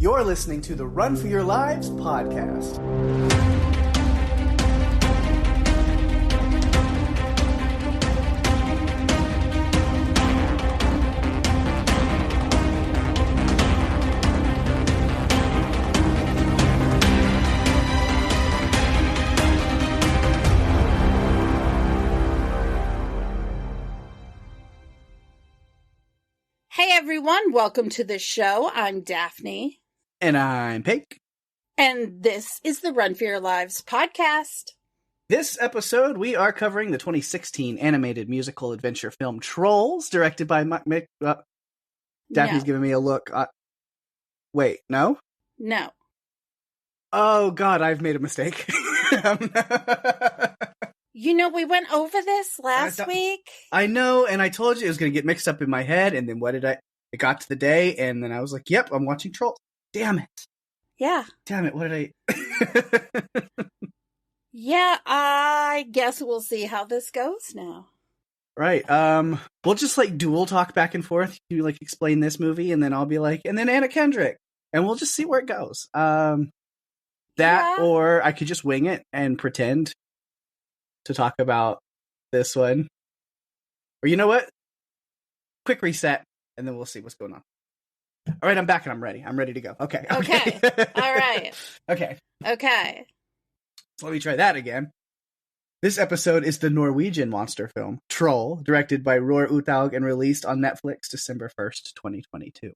You're listening to the Run for Your Lives podcast. Hey everyone, welcome to the show. I'm Daphne. And I'm Pake. And this is the Run for Your Lives podcast. This episode, we are covering the 2016 animated musical adventure film Trolls, directed by Daphne's giving me a look. Wait, no? No. Oh, God, I've made a mistake. You know, we went over this last week. I know, and I told you it was going to get mixed up in my head, and then it got to the day, and then I was like, yep, I'm watching Trolls. Damn it. Yeah. Damn it, what did I... Yeah, I guess we'll see how this goes now. Right. We'll just dual talk back and forth. You explain this movie, and then I'll be like, and then Anna Kendrick, and we'll just see where it goes. Or I could just wing it and pretend to talk about this one. Or you know what? Quick reset, and then we'll see what's going on. All right, I'm back and I'm ready. I'm ready to go. Okay. All right. Okay. So let me try that again. This episode is the Norwegian monster film, Troll, directed by Roar Uthaug and released on Netflix December 1st, 2022.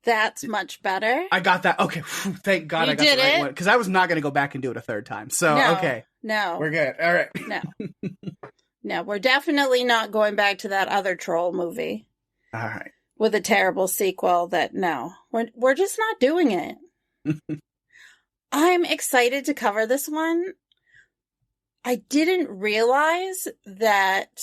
That's much better. I got that. Okay. Thank God I got the right one. Because I was not going to go back and do it a third time. So, okay. No. We're good. All right. No, we're definitely not going back to that other Troll movie. All right. With a terrible sequel we're just not doing it. I'm excited to cover this one. I didn't realize that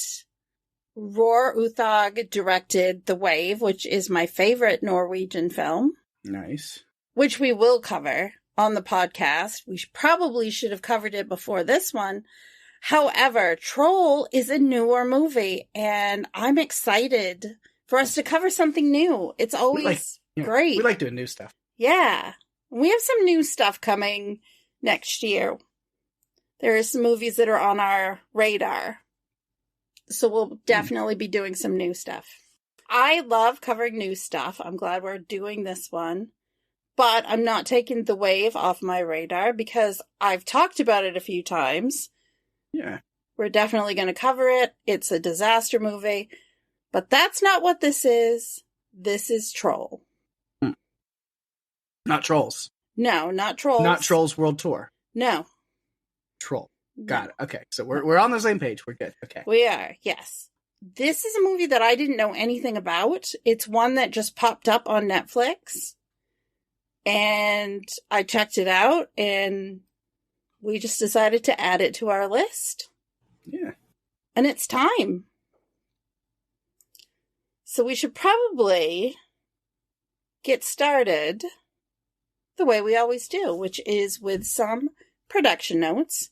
Roar Uthaug directed The Wave, which is my favorite Norwegian film. Nice. Which we will cover on the podcast. We probably should have covered it before this one. However, Troll is a newer movie, and I'm excited for us to cover something new. It's always great. We like doing new stuff. Yeah. We have some new stuff coming next year. There are some movies that are on our radar. So we'll definitely be doing some new stuff. I love covering new stuff. I'm glad we're doing this one. But I'm not taking The Wave off my radar because I've talked about it a few times. Yeah. We're definitely going to cover it. It's a disaster movie. But that's not what this is. This is Troll. Not Trolls. No, not Trolls. Not Trolls World Tour. No. Troll. Got it. Okay. So we're on the same page. We're good. Okay. We are, yes. This is a movie that I didn't know anything about. It's one that just popped up on Netflix. And I checked it out and we just decided to add it to our list. Yeah. And it's time. So we should probably get started the way we always do, which is with some production notes.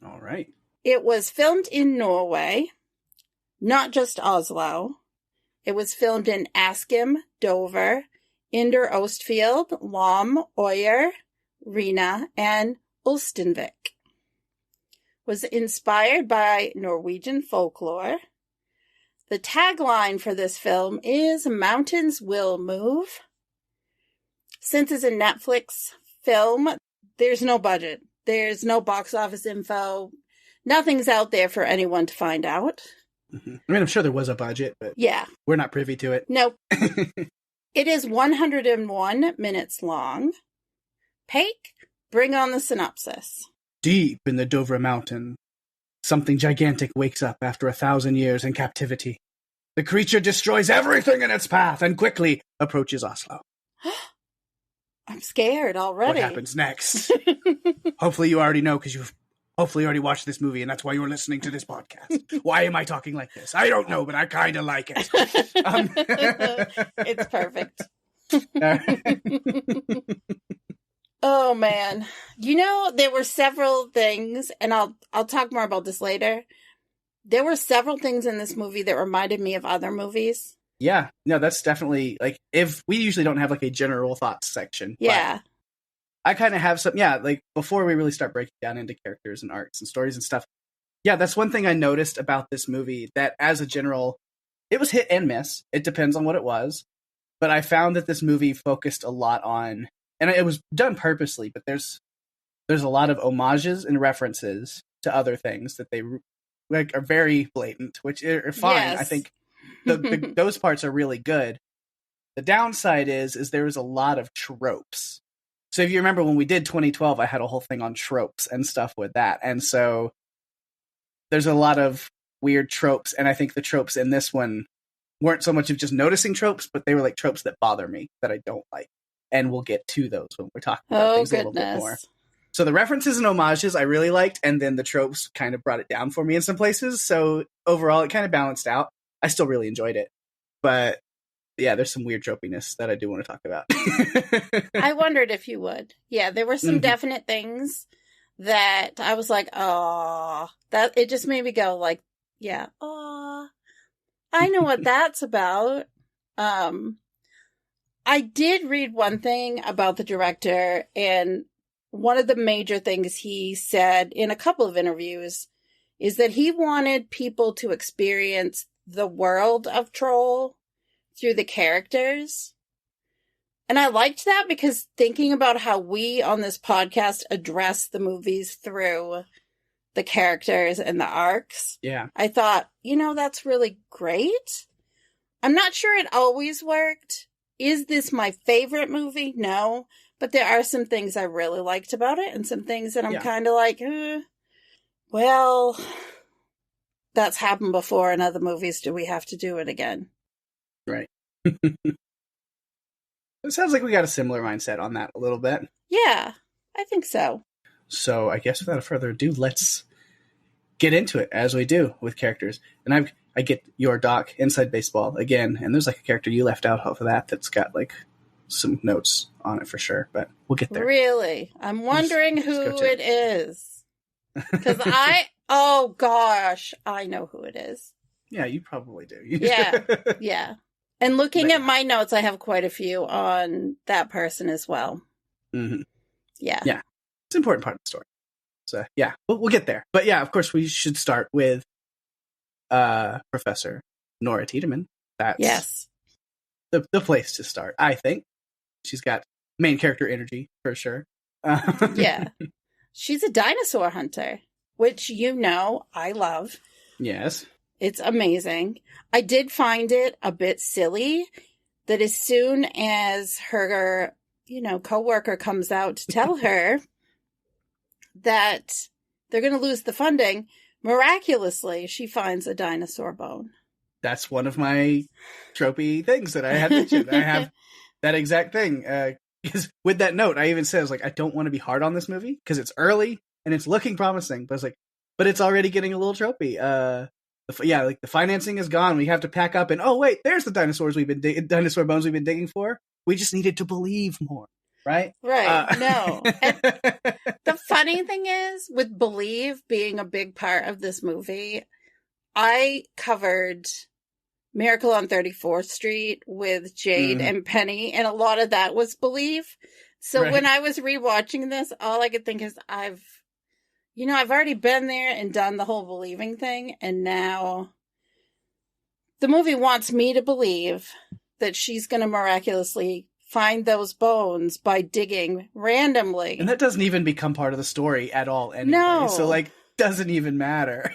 All right. It was filmed in Norway, not just Oslo. It was filmed in Askim, Dover, Inder Ostfield, Lom, Øyer, Rena, and Ulsteinvik. Was inspired by Norwegian folklore. The tagline for this film is Mountains Will Move. Since it's a Netflix film, there's no budget. There's no box office info. Nothing's out there for anyone to find out. Mm-hmm. I mean, I'm sure there was a budget, but yeah, we're not privy to it. Nope. It is 101 minutes long. Pake, bring on the synopsis. Deep in the Dovre Mountain, something gigantic wakes up after 1,000 years in captivity. The creature destroys everything in its path and quickly approaches Oslo. I'm scared already. What happens next? Hopefully you already know because you've hopefully already watched this movie and that's why you're listening to this podcast. Why am I talking like this? I don't know, but I kind of like it. It's perfect. Oh, man. You know, there were several things, and I'll talk more about this later. There were several things in this movie that reminded me of other movies. Yeah, no, that's definitely like if we usually don't have like a general thoughts section. Yeah. But I kind of have some, yeah, like before we really start breaking down into characters and arcs and stories and stuff. Yeah, that's one thing I noticed about this movie that as a general, it was hit and miss. It depends on what it was. But I found that this movie focused a lot on, and it was done purposely, but there's a lot of homages and references to other things that they like are very blatant, which are fine. Yes. I think those parts are really good. The downside is there was a lot of tropes. So if you remember when we did 2012, I had a whole thing on tropes and stuff with that. And so there's a lot of weird tropes. And I think the tropes in this one weren't so much of just noticing tropes, but they were like tropes that bother me, that I don't like. And we'll get to those when we're talking about things a little bit more. So the references and homages I really liked, and then the tropes kind of brought it down for me in some places. So overall, it kind of balanced out. I still really enjoyed it. But yeah, there's some weird tropiness that I do want to talk about. I wondered if you would. Yeah, there were some definite things that I was like, oh, that it just made me go like, yeah, oh, I know what that's about. I did read one thing about the director, and one of the major things he said in a couple of interviews is that he wanted people to experience the world of Troll through the characters. And I liked that because thinking about how we on this podcast address the movies through the characters and the arcs. Yeah. I thought, that's really great. I'm not sure it always worked. Is this my favorite movie? No. But there are some things I really liked about it and some things that I'm kind of like, well, that's happened before in other movies. Do we have to do it again? Right. It sounds like we got a similar mindset on that a little bit. Yeah, I think so. So I guess without further ado, let's get into it as we do with characters. And I get your doc, Inside Baseball, again, and there's like a character you left out of that that's got like some notes on it for sure, but we'll get there. Really? I'm wondering who it is. Because oh gosh, I know who it is. Yeah, you probably do. Yeah. And looking at my notes, I have quite a few on that person as well. Mm-hmm. Yeah. Yeah. It's an important part of the story. So, yeah, we'll get there. But yeah, of course, we should start with Professor Nora Tiedemann. That's the place to start, I think. She's got main character energy, for sure. Yeah. She's a dinosaur hunter, which I love. Yes. It's amazing. I did find it a bit silly that as soon as her, coworker comes out to tell her that they're going to lose the funding, miraculously, she finds a dinosaur bone. That's one of my tropey things that I had mentioned. I have that exact thing. Because with that note, I even said, I was like, I don't want to be hard on this movie because it's early and it's looking promising. But I was like, but it's already getting a little tropey. Like the financing is gone. We have to pack up and, oh, wait, there's the dinosaur bones we've been digging for. We just needed to believe more. Right? Right. No. And the funny thing is, with Believe being a big part of this movie, I covered Miracle on 34th Street with Jade and Penny, and a lot of that was Believe. So when I was rewatching this, all I could think is I've already been there and done the whole believing thing, and now the movie wants me to believe that she's going to miraculously find those bones by digging randomly. And that doesn't even become part of the story at all anyway. No. So, doesn't even matter.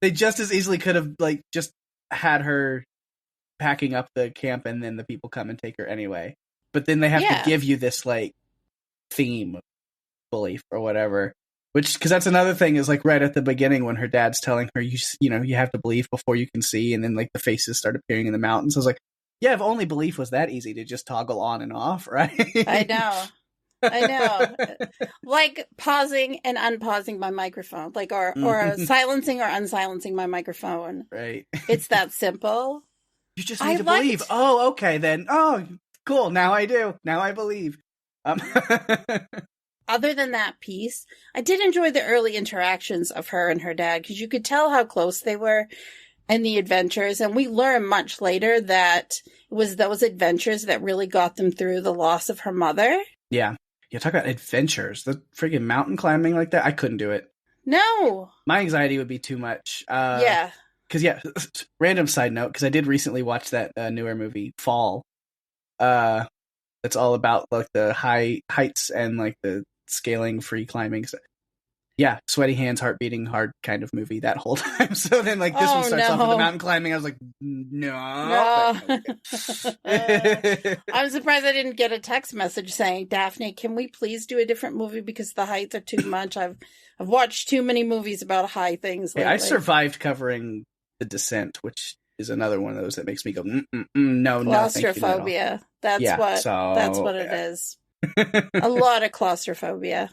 They just as easily could have, just had her packing up the camp and then the people come and take her anyway. But then they have to give you this, theme of belief or whatever. Because that's another thing is, right at the beginning when her dad's telling her, you have to believe before you can see, and then, the faces start appearing in the mountains. I was like, yeah, if only belief was that easy to just toggle on and off, right? I know. Like pausing and unpausing my microphone, or silencing or unsilencing my microphone. Right. It's that simple. You just need to believe. Oh, okay, then. Oh, cool. Now I do. Now I believe. Other than that piece, I did enjoy the early interactions of her and her dad because you could tell how close they were. and the adventures. And we learn much later that it was those adventures that really got them through the loss of her mother. Yeah. Yeah, talk about adventures. The friggin' mountain climbing like that, I couldn't do it. No. My anxiety would be too much. Yeah. Because, random side note, because I did recently watch that newer movie, Fall. It's all about like the high heights and like the scaling, free climbing. So, yeah, sweaty hands, heart beating hard kind of movie that whole time. So then like this one starts off with the mountain climbing. I was like, no. I'm surprised I didn't get a text message saying, Daphne, can we please do a different movie because the heights are too much? I've watched too many movies about high things lately. I survived covering The Descent, which is another one of those that makes me go, no, claustrophobia. That's what it is. A lot of claustrophobia.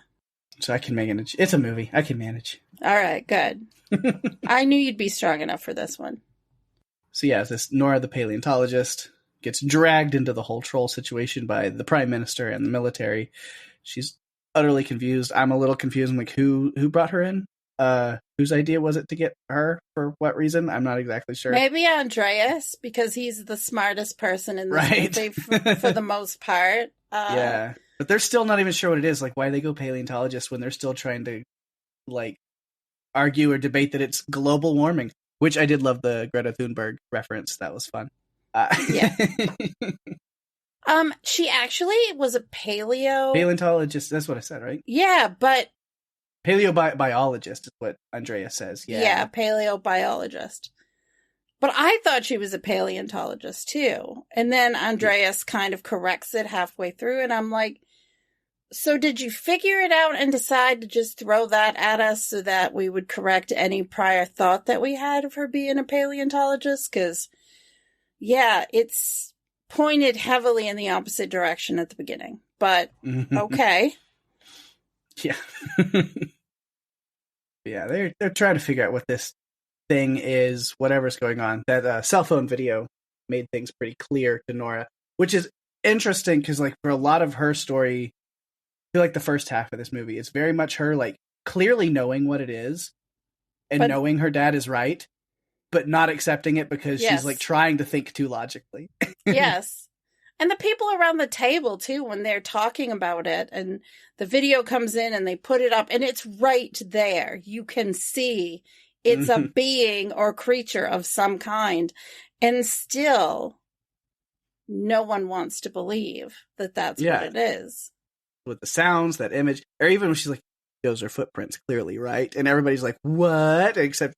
So I can manage. It's a movie. I can manage. All right, good. I knew you'd be strong enough for this one. So yeah, this Nora the paleontologist gets dragged into the whole troll situation by the prime minister and the military. She's utterly confused. I'm a little confused. I'm like, who brought her in? Whose idea was it to get her? For what reason? I'm not exactly sure. Maybe Andreas, because he's the smartest person in this movie for the most part. Yeah. But they're still not even sure what it is. Like, why they go paleontologist when they're still trying to, like, argue or debate that it's global warming. Which I did love the Greta Thunberg reference. That was fun. Yeah. She actually was a paleontologist. That's what I said, right? Yeah, but paleobiologist is what Andrea says. Yeah, paleobiologist. But I thought she was a paleontologist too. And then Andreas kind of corrects it halfway through, and I'm like, so did you figure it out and decide to just throw that at us so that we would correct any prior thought that we had of her being a paleontologist? Because, yeah, it's pointed heavily in the opposite direction at the beginning. But, okay. Yeah. Yeah, they're trying to figure out what this thing is, whatever's going on. That cell phone video made things pretty clear to Nora, which is interesting because, like, for a lot of her story, I feel like the first half of this movie is very much her, like, clearly knowing what it is and knowing her dad is right, but not accepting it because she's, like, trying to think too logically. Yes. And the people around the table, too, when they're talking about it, and the video comes in and they put it up, and it's right there. You can see it's a being or creature of some kind. And still, no one wants to believe that that's what it is. With the sounds, that image, or even when she's like, those are footprints, clearly, right? And everybody's like, what? Except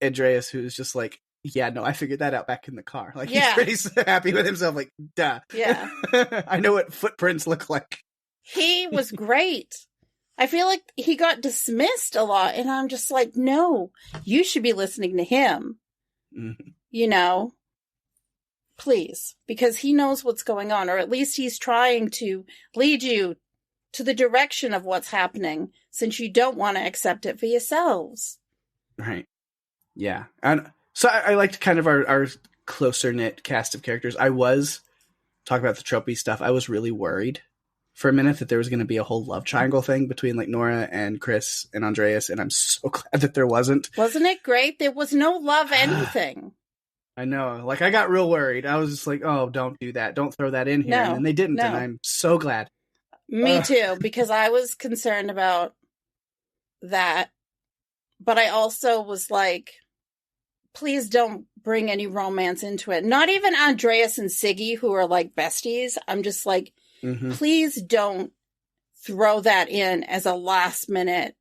Andreas, who's just like, yeah, no, I figured that out back in the car. Like, he's pretty happy with himself, like, duh. Yeah. I know what footprints look like. He was great. I feel like he got dismissed a lot, and I'm just like, no, you should be listening to him. Mm-hmm. You know? Please. Because he knows what's going on, or at least he's trying to lead you to the direction of what's happening, since you don't want to accept it for yourselves. Right. Yeah. And so I liked kind of our closer-knit cast of characters. I was, talking about the tropey stuff, I was really worried for a minute that there was going to be a whole love triangle thing between, like, Nora and Chris and Andreas, and I'm so glad that there wasn't. Wasn't it great? There was no love anything. I know. Like, I got real worried. I was just like, oh, don't do that. Don't throw that in here. And then they didn't, and I'm so glad. Me too, because I was concerned about that. But I also was like, please don't bring any romance into it. Not even Andreas and Siggy, who are like besties. I'm just like, please don't throw that in as a last minute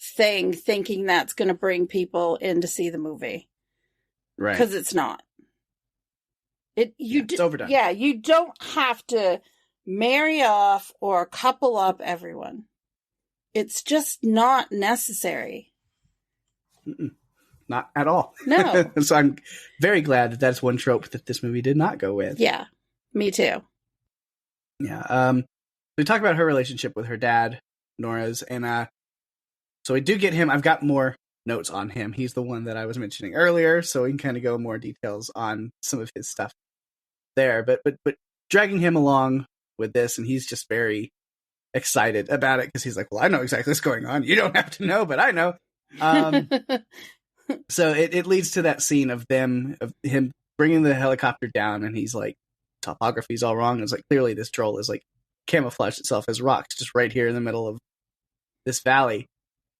thing, thinking that's going to bring people in to see the movie. Right. Because it's not. It's overdone. Yeah, you don't have to marry off or couple up everyone. It's just not necessary. Not at all. No. So I'm very glad that that's one trope that this movie did not go with. Yeah, me too. Yeah. We talk about her relationship with her dad, Nora's, and so we do get him. I've got more notes on him. He's the one that I was mentioning earlier, so we can kind of go more details on some of his stuff there. But dragging him along with this, and he's just very excited about it because he's like, well, I know exactly what's going on. You don't have to know, but I know. So it leads to that scene of him bringing the helicopter down, and he's like, topography's all wrong. It's like, clearly this troll is like camouflaged itself as rocks just right here in the middle of this valley.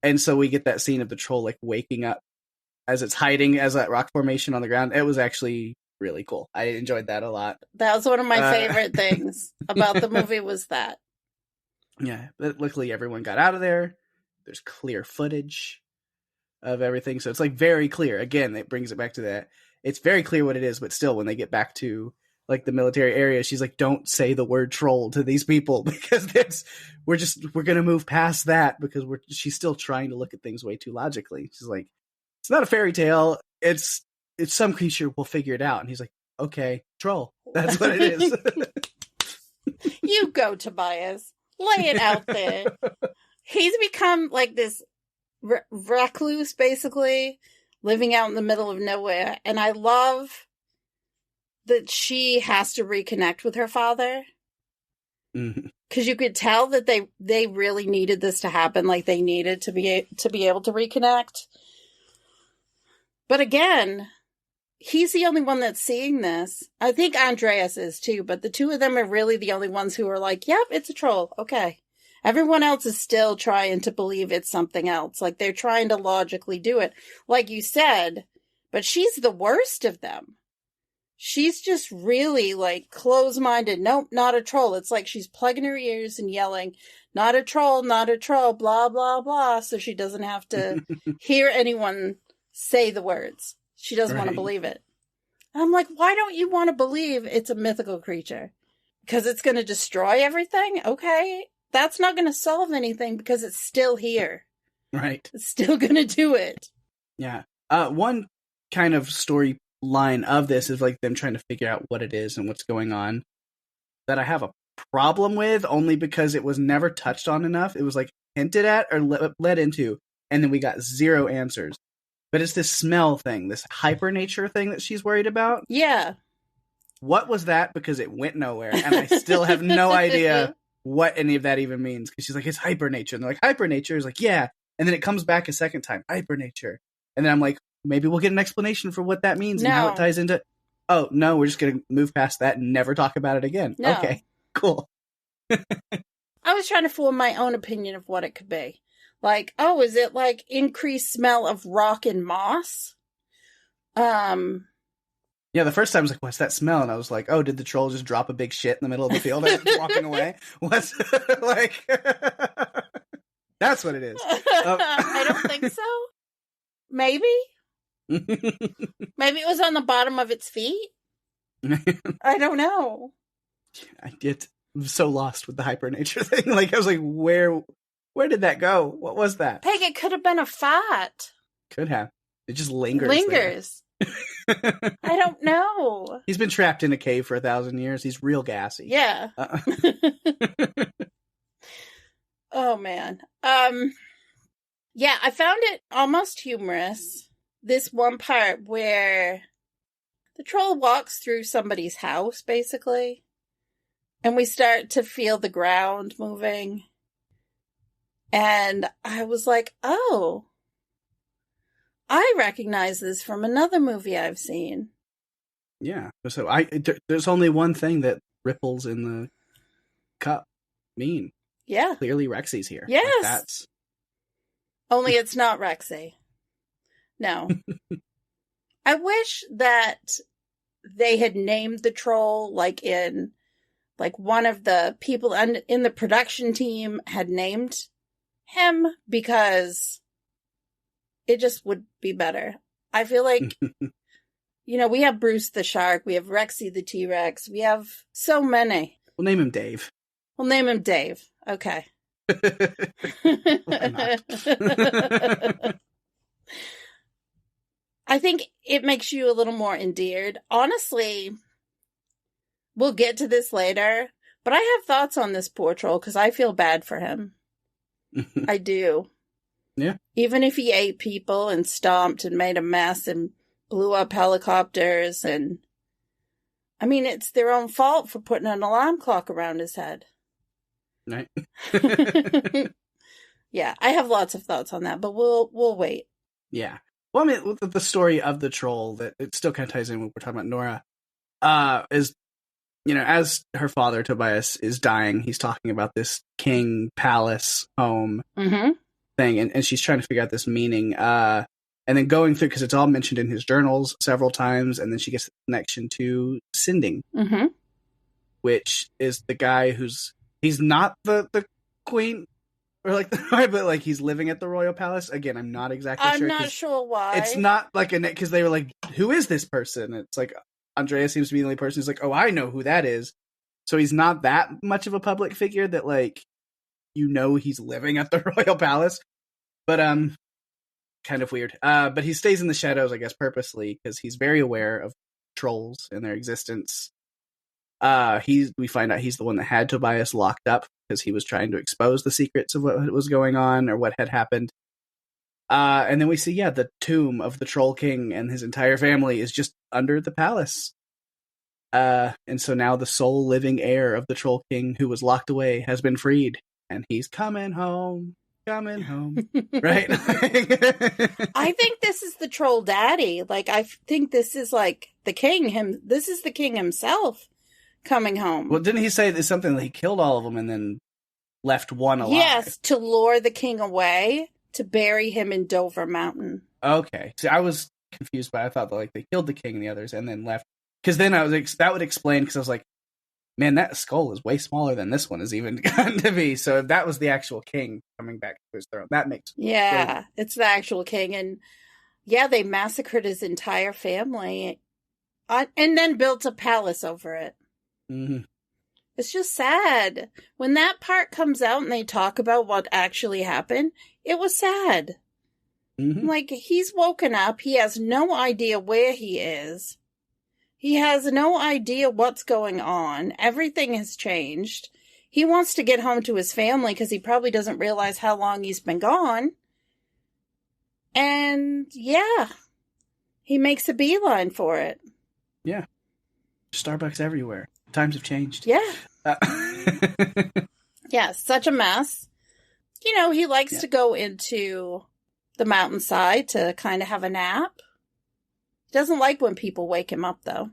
And so we get that scene of the troll like waking up as it's hiding as that rock formation on the ground. It was actually really cool. I enjoyed that a lot. That was one of my favorite things about the movie was that. Yeah, but luckily everyone got out of there. There's clear footage of everything, so it's like very clear. Again, it brings it back to that. It's very clear what it is, but still, when they get back to like the military area, she's like, "Don't say the word troll to these people because we're gonna move past that because she's still trying to look at things way too logically." She's like, "It's not a fairy tale. It's some creature. We'll figure it out." And he's like, "Okay, troll. That's what it is." You go, Tobias. Lay it out there. He's become like this recluse, basically, living out in the middle of nowhere. And I love that she has to reconnect with her father. Because you could tell that they really needed this to happen. Like, they needed to be able to reconnect. But again, he's the only one that's seeing this. I think Andreas is too, but the two of them are really the only ones who are like, yep, it's a troll. Okay. Everyone else is still trying to believe it's something else. Like, they're trying to logically do it. Like you said, but she's the worst of them. She's just really, like, close-minded. Nope, not a troll. It's like she's plugging her ears and yelling, not a troll, blah, blah, blah, so she doesn't have to hear anyone say the words. She doesn't want to believe it. And I'm like, why don't you want to believe it's a mythical creature? Because it's going to destroy everything? Okay. That's not going to solve anything because it's still here. Right. It's still going to do it. Yeah. One kind of storyline of this is like them trying to figure out what it is and what's going on that I have a problem with, only because it was never touched on enough. It was like hinted at or led into, and then we got zero answers. But it's this smell thing, this hypernature thing that she's worried about. Yeah. What was that? Because it went nowhere, and I still have no idea what any of that even means. Because she's like, it's hypernature. And they're like, hypernature is like, yeah. And then it comes back a second time, hypernature. And then I'm like, maybe we'll get an explanation for what that means and how it ties into... Oh, no, we're just going to move past that and never talk about it again. No. Okay, cool. I was trying to form my own opinion of what it could be. Like, oh, is it like increased smell of rock and moss? Yeah, the first time I was like, what's that smell? And I was like, oh, did the troll just drop a big shit in the middle of the field as it's walking away? What's like... That's what it is. I don't think so. Maybe? Maybe it was on the bottom of its feet? I don't know. I get so lost with the hypernature thing. Like, I was like, where did that go? What was that? Peg, it could have been a fart. Could have. It just lingers. I don't know. He's been trapped in a cave for 1,000 years. He's real gassy. Yeah. Oh, man. Yeah, I found it almost humorous. This one part where the troll walks through somebody's house, basically. And we start to feel the ground moving. And I was like, oh, I recognize this from another movie I've seen. Yeah. So there's only one thing that ripples in the cup mean. Yeah. Clearly Rexy's here. Yes. Like, that's... Only it's not Rexy. No. I wish that they had named the troll like one of the people in the production team had named him, because it just would be better. I feel like, we have Bruce the shark, we have Rexy the T-Rex, we have so many. We'll name him Dave. Okay. Why not? I think it makes you a little more endeared. Honestly, we'll get to this later, but I have thoughts on this poor troll because I feel bad for him. I do. Yeah. Even if he ate people and stomped and made a mess and blew up helicopters, and I mean, it's their own fault for putting an alarm clock around his head. Right. Yeah, I have lots of thoughts on that, but we'll wait. Yeah. Well, I mean, the story of the troll, that it still kind of ties in when we're talking about Nora, is, as her father, Tobias, is dying, he's talking about this king, palace, home thing, and she's trying to figure out this meaning. And then going through, because it's all mentioned in his journals several times, and then she gets the connection to Sinding, which is the guy he's not the queen, or like, but like he's living at the royal palace. Again, I'm not exactly sure. I'm not sure why. It's not like because they were like, who is this person? It's like Andrea seems to be the only person who's like, oh, I know who that is. So he's not that much of a public figure that like, he's living at the royal palace. But kind of weird. But he stays in the shadows, I guess, purposely, because he's very aware of trolls and their existence. We find out he's the one that had Tobias locked up because he was trying to expose the secrets of what was going on or what had happened. And then we see, the tomb of the Troll King and his entire family is just under the palace. And so now the sole living heir of the Troll King, who was locked away, has been freed, and he's coming home, right? I think this is the troll daddy. Like, I think this is like the king. This is the king himself coming home. Well, didn't he say there's something that he killed all of them and then left one alive? Yes, to lure the king away, to bury him in Dover Mountain. Okay. See, I was confused by I thought that, like, they killed the king and the others and then left. Because then that would explain, because I was like, man, that skull is way smaller than this one has even gotten to be. So if that was the actual king coming back to his throne, that makes sense. It's the actual king. And they massacred his entire family and then built a palace over it. Mm-hmm. It's just sad. When that part comes out and they talk about what actually happened, it was sad. Mm-hmm. Like, he's woken up. He has no idea where he is. He has no idea what's going on. Everything has changed. He wants to get home to his family because he probably doesn't realize how long he's been gone. And, he makes a beeline for it. Yeah. Starbucks everywhere. Times have changed. Yeah. Such a mess. He likes to go into the mountainside to kind of have a nap. He doesn't like when people wake him up, though.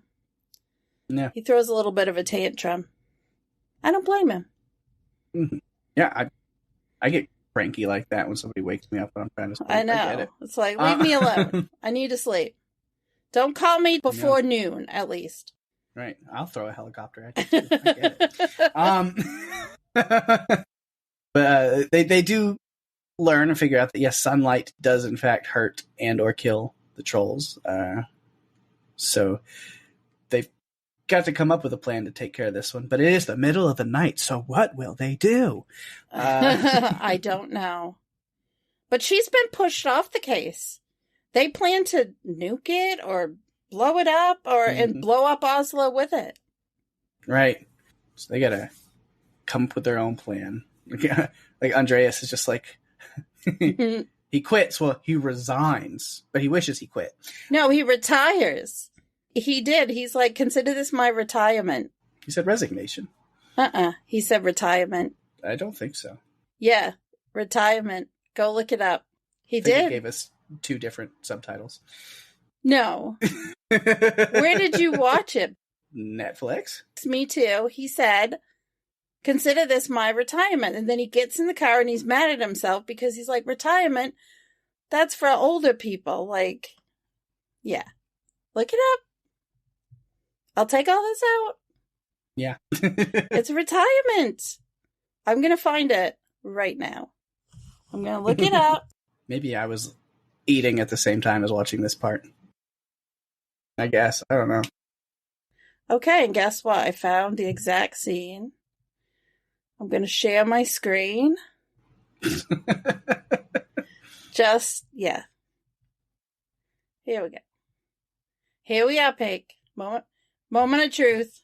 Yeah. He throws a little bit of a tantrum. I don't blame him. Mm-hmm. Yeah, I get cranky like that when somebody wakes me up when I'm trying to sleep. I know. It's like, leave me alone. I need to sleep. Don't call me before noon, at least. Right. I'll throw a helicopter at you, too. I get it. But they do learn and figure out that, yes, sunlight does, in fact, hurt and or kill the trolls. So they've got to come up with a plan to take care of this one. But it is the middle of the night, so what will they do? I don't know. But she's been pushed off the case. They plan to nuke it or blow it up and blow up Oslo with it. Right. So they gotta come up with their own plan. Like Andreas is just like, he quits. Well, he resigns, but he wishes he quit. No, he retires. He did. He's like, consider this my retirement. He said resignation. He said retirement. I don't think so. Yeah, retirement. Go look it up. He did. He gave us 2 different subtitles. No. Where did you watch it? Netflix. Me too. He said, consider this my retirement. And then he gets in the car and he's mad at himself because he's like, retirement? That's for older people. Like, yeah. Look it up. I'll take all this out. Yeah. It's retirement. I'm going to find it right now. I'm going to look it up. Maybe I was eating at the same time as watching this part. I guess. I don't know. Okay, and guess what? I found the exact scene. I'm going to share my screen. Yeah. Here we go. Here we are, Pake. Moment of truth.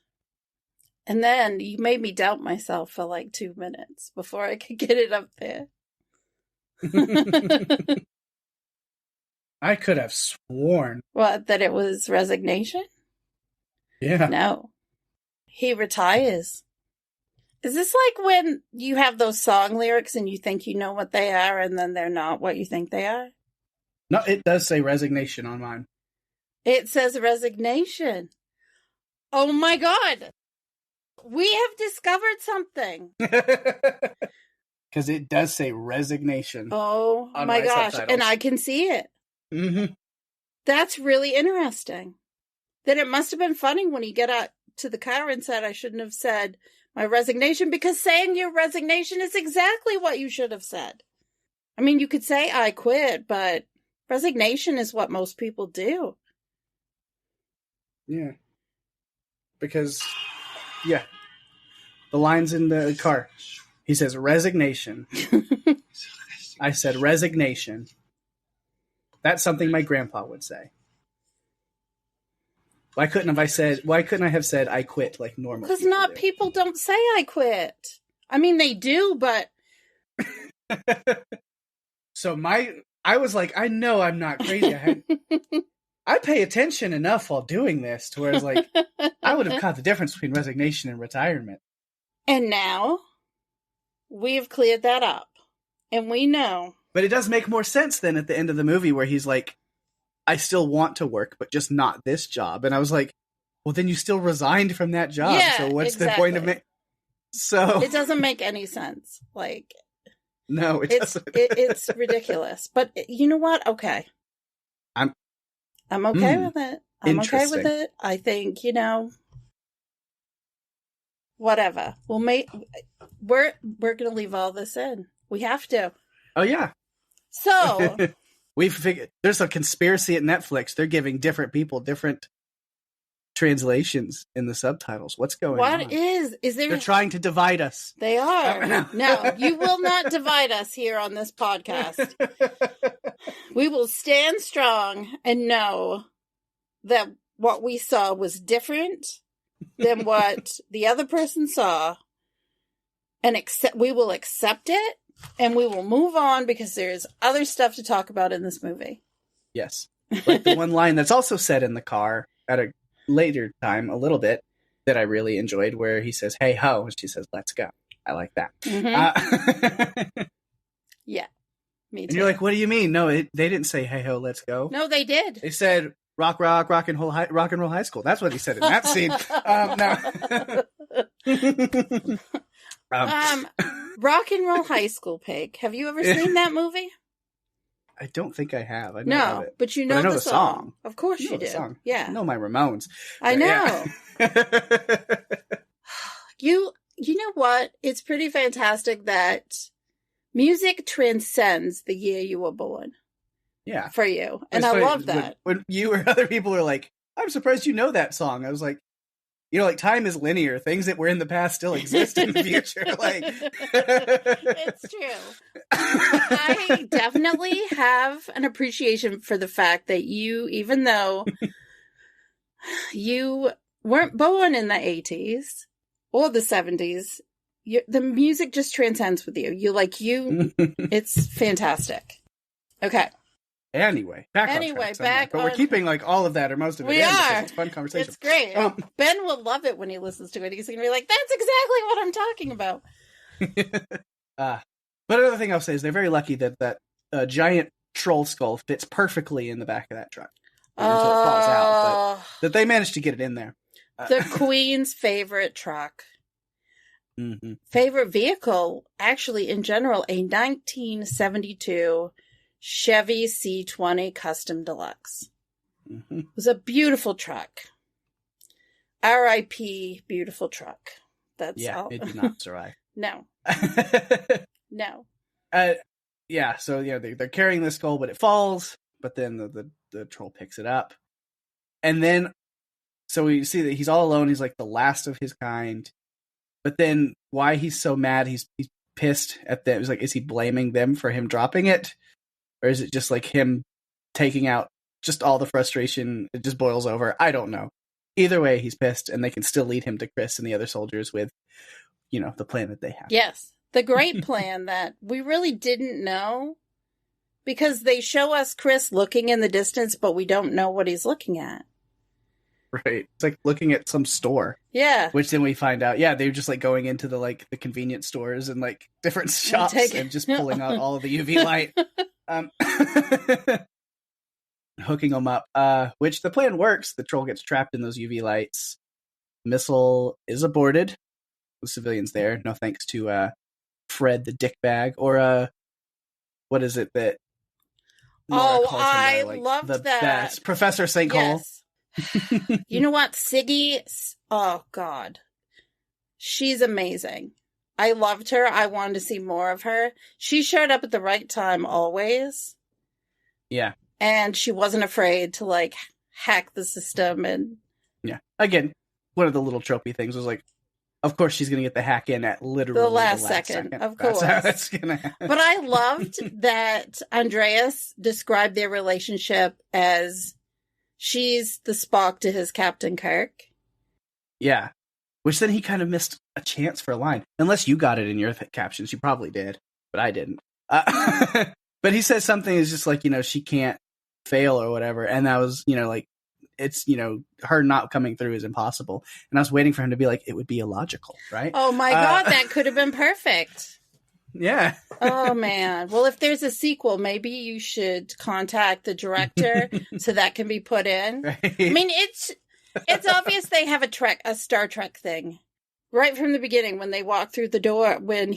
And then you made me doubt myself for like 2 minutes before I could get it up there. I could have sworn. What, that it was resignation? Yeah. No. He retires. Is this like when you have those song lyrics and you think you know what they are and then they're not what you think they are? No, it does say resignation on mine. It says resignation. Oh my God. We have discovered something. Because it does say resignation. Oh my gosh. Subtitles. And I can see it. Mm-hmm. That's really interesting. Then it must have been funny when he got out to the car and said, I shouldn't have said my resignation, because saying your resignation is exactly what you should have said. I mean, you could say I quit, but resignation is what most people do. Yeah. Because, yeah. The lines in the car. He says resignation. I said resignation. That's something my grandpa would say. Why couldn't I have said I quit like normal? Because people don't say I quit. I mean, they do, but so I was like, I know I'm not crazy. I pay attention enough while doing this to where it's like I would have caught the difference between resignation and retirement. And now we've cleared that up. And we know. But it does make more sense then at the end of the movie where he's like, I still want to work, but just not this job. And I was like, well, then you still resigned from that job. Yeah, so what's exactly. the point of it? So it doesn't make any sense. Like, no, doesn't. It's ridiculous. But you know what? Okay. I'm okay with it. I'm okay with it. I think, whatever. We're going to leave all this in. We have to. Oh, yeah. So we've figured there's a conspiracy at Netflix. They're giving different people different translations in the subtitles. What's going on? What is there? They're trying to divide us. They are. No, you will not divide us here on this podcast. We will stand strong and know that what we saw was different than what the other person saw, and we will accept it. And we will move on because there's other stuff to talk about in this movie. Yes. Like the one line that's also said in the car at a later time, a little bit, that I really enjoyed, where he says, hey ho, and she says, let's go. I like that. Mm-hmm. Yeah, me too. And you're like, what do you mean? No, they didn't say, hey ho, let's go. No, they did. They said, rock and roll high school. That's what he said in that scene. No. Rock and Roll High School, Pig. Have you ever seen that movie? I don't think I have. I know it. But you know, the song. Of course you do. Song. Yeah. I know my Ramones. I know. Yeah. You know what? It's pretty fantastic that music transcends the year you were born. Yeah. For you. And I love that. When you or other people are like, I'm surprised you know that song. I was like, like time is linear. Things that were in the past still exist in the future. Like, it's true. I definitely have an appreciation for the fact that you, even though you weren't born in the 80s or the 70s, the music just transcends with you. It's fantastic. Okay. Anyway, back on. But we're keeping like all of that or most of it. We are. It's a fun conversation. It's great. Ben will love it when he listens to it. He's going to be like, "That's exactly what I'm talking about." But another thing I'll say is they're very lucky that giant troll skull fits perfectly in the back of that truck until it falls out. But that they managed to get it in there. The Queen's favorite truck. Mm-hmm. Favorite vehicle, actually, in general, a 1972 Chevy C20 Custom Deluxe. Mm-hmm. It was a beautiful truck. R.I.P. beautiful truck. That's all. It did not survive. No. No. Yeah, so they're carrying this skull, but it falls, but then the troll picks it up. And then, so we see that he's all alone, he's like the last of his kind. But then, why he's so mad, he's pissed at them. It's like, is he blaming them for him dropping it? Or is it just like him taking out just all the frustration? It just boils over. I don't know. Either way, he's pissed, and they can still lead him to Chris and the other soldiers with, the plan that they have. Yes. The great plan that we really didn't know, because they show us Chris looking in the distance, but we don't know what he's looking at. Right. It's like looking at some store. Yeah. Which then we find out, they're just like going into the convenience stores and like different shops and just pulling out all of the UV light. hooking them up, which the plan works. The troll gets trapped in those UV lights. Missile is aborted with civilians there. No thanks to Fred the dickbag, or what is it that Nora calls him I there, like, loved the that. best Professor Sinkhole. Yes. You know what? Siggy, oh God. She's amazing. I loved her. I wanted to see more of her. She showed up at the right time always. Yeah. And she wasn't afraid to, like, hack the system. And yeah. Again, one of the little tropey things was like, of course she's going to get the hack in at literally the last second. Of course. That's how it's going to happen. But I loved that Andreas described their relationship as she's the Spock to his Captain Kirk. Yeah. Which then he kind of missed a chance for a line. Unless you got it in your captions. You probably did, but I didn't. But he says something is just like, she can't fail or whatever. And that was, like, it's, her not coming through is impossible. And I was waiting for him to be like, it would be illogical, right? Oh my God, that could have been perfect. Yeah. Oh man. Well, if there's a sequel, maybe you should contact the director so that can be put in. Right. I mean, it's obvious they have a Star Trek thing right from the beginning when they walk through the door. When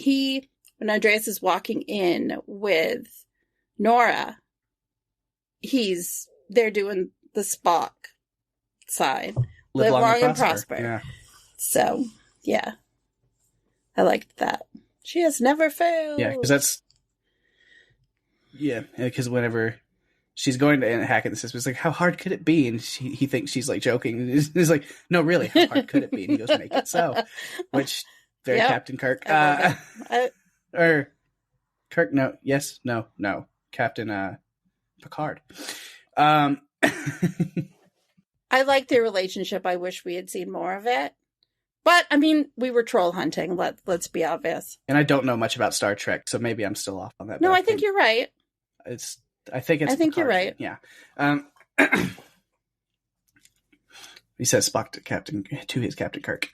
Andreas is walking in with Nora, they're doing the Spock side. Live long and prosper. Yeah. So, yeah. I liked that. She has never failed. Yeah, because whenever she's going to hack at the system, it's like, how hard could it be? And he thinks she's like joking. He's like, no, really, how hard could it be? And he goes, make it so. Which, very Captain Kirk. Or Kirk, no, yes, no, Captain Picard. I like their relationship. I wish we had seen more of it. But, I mean, we were troll hunting. Let's be obvious. And I don't know much about Star Trek, so maybe I'm still off on that. No, I think you're right. I think Picard, you're right. Yeah. He says Spock to his Captain Kirk.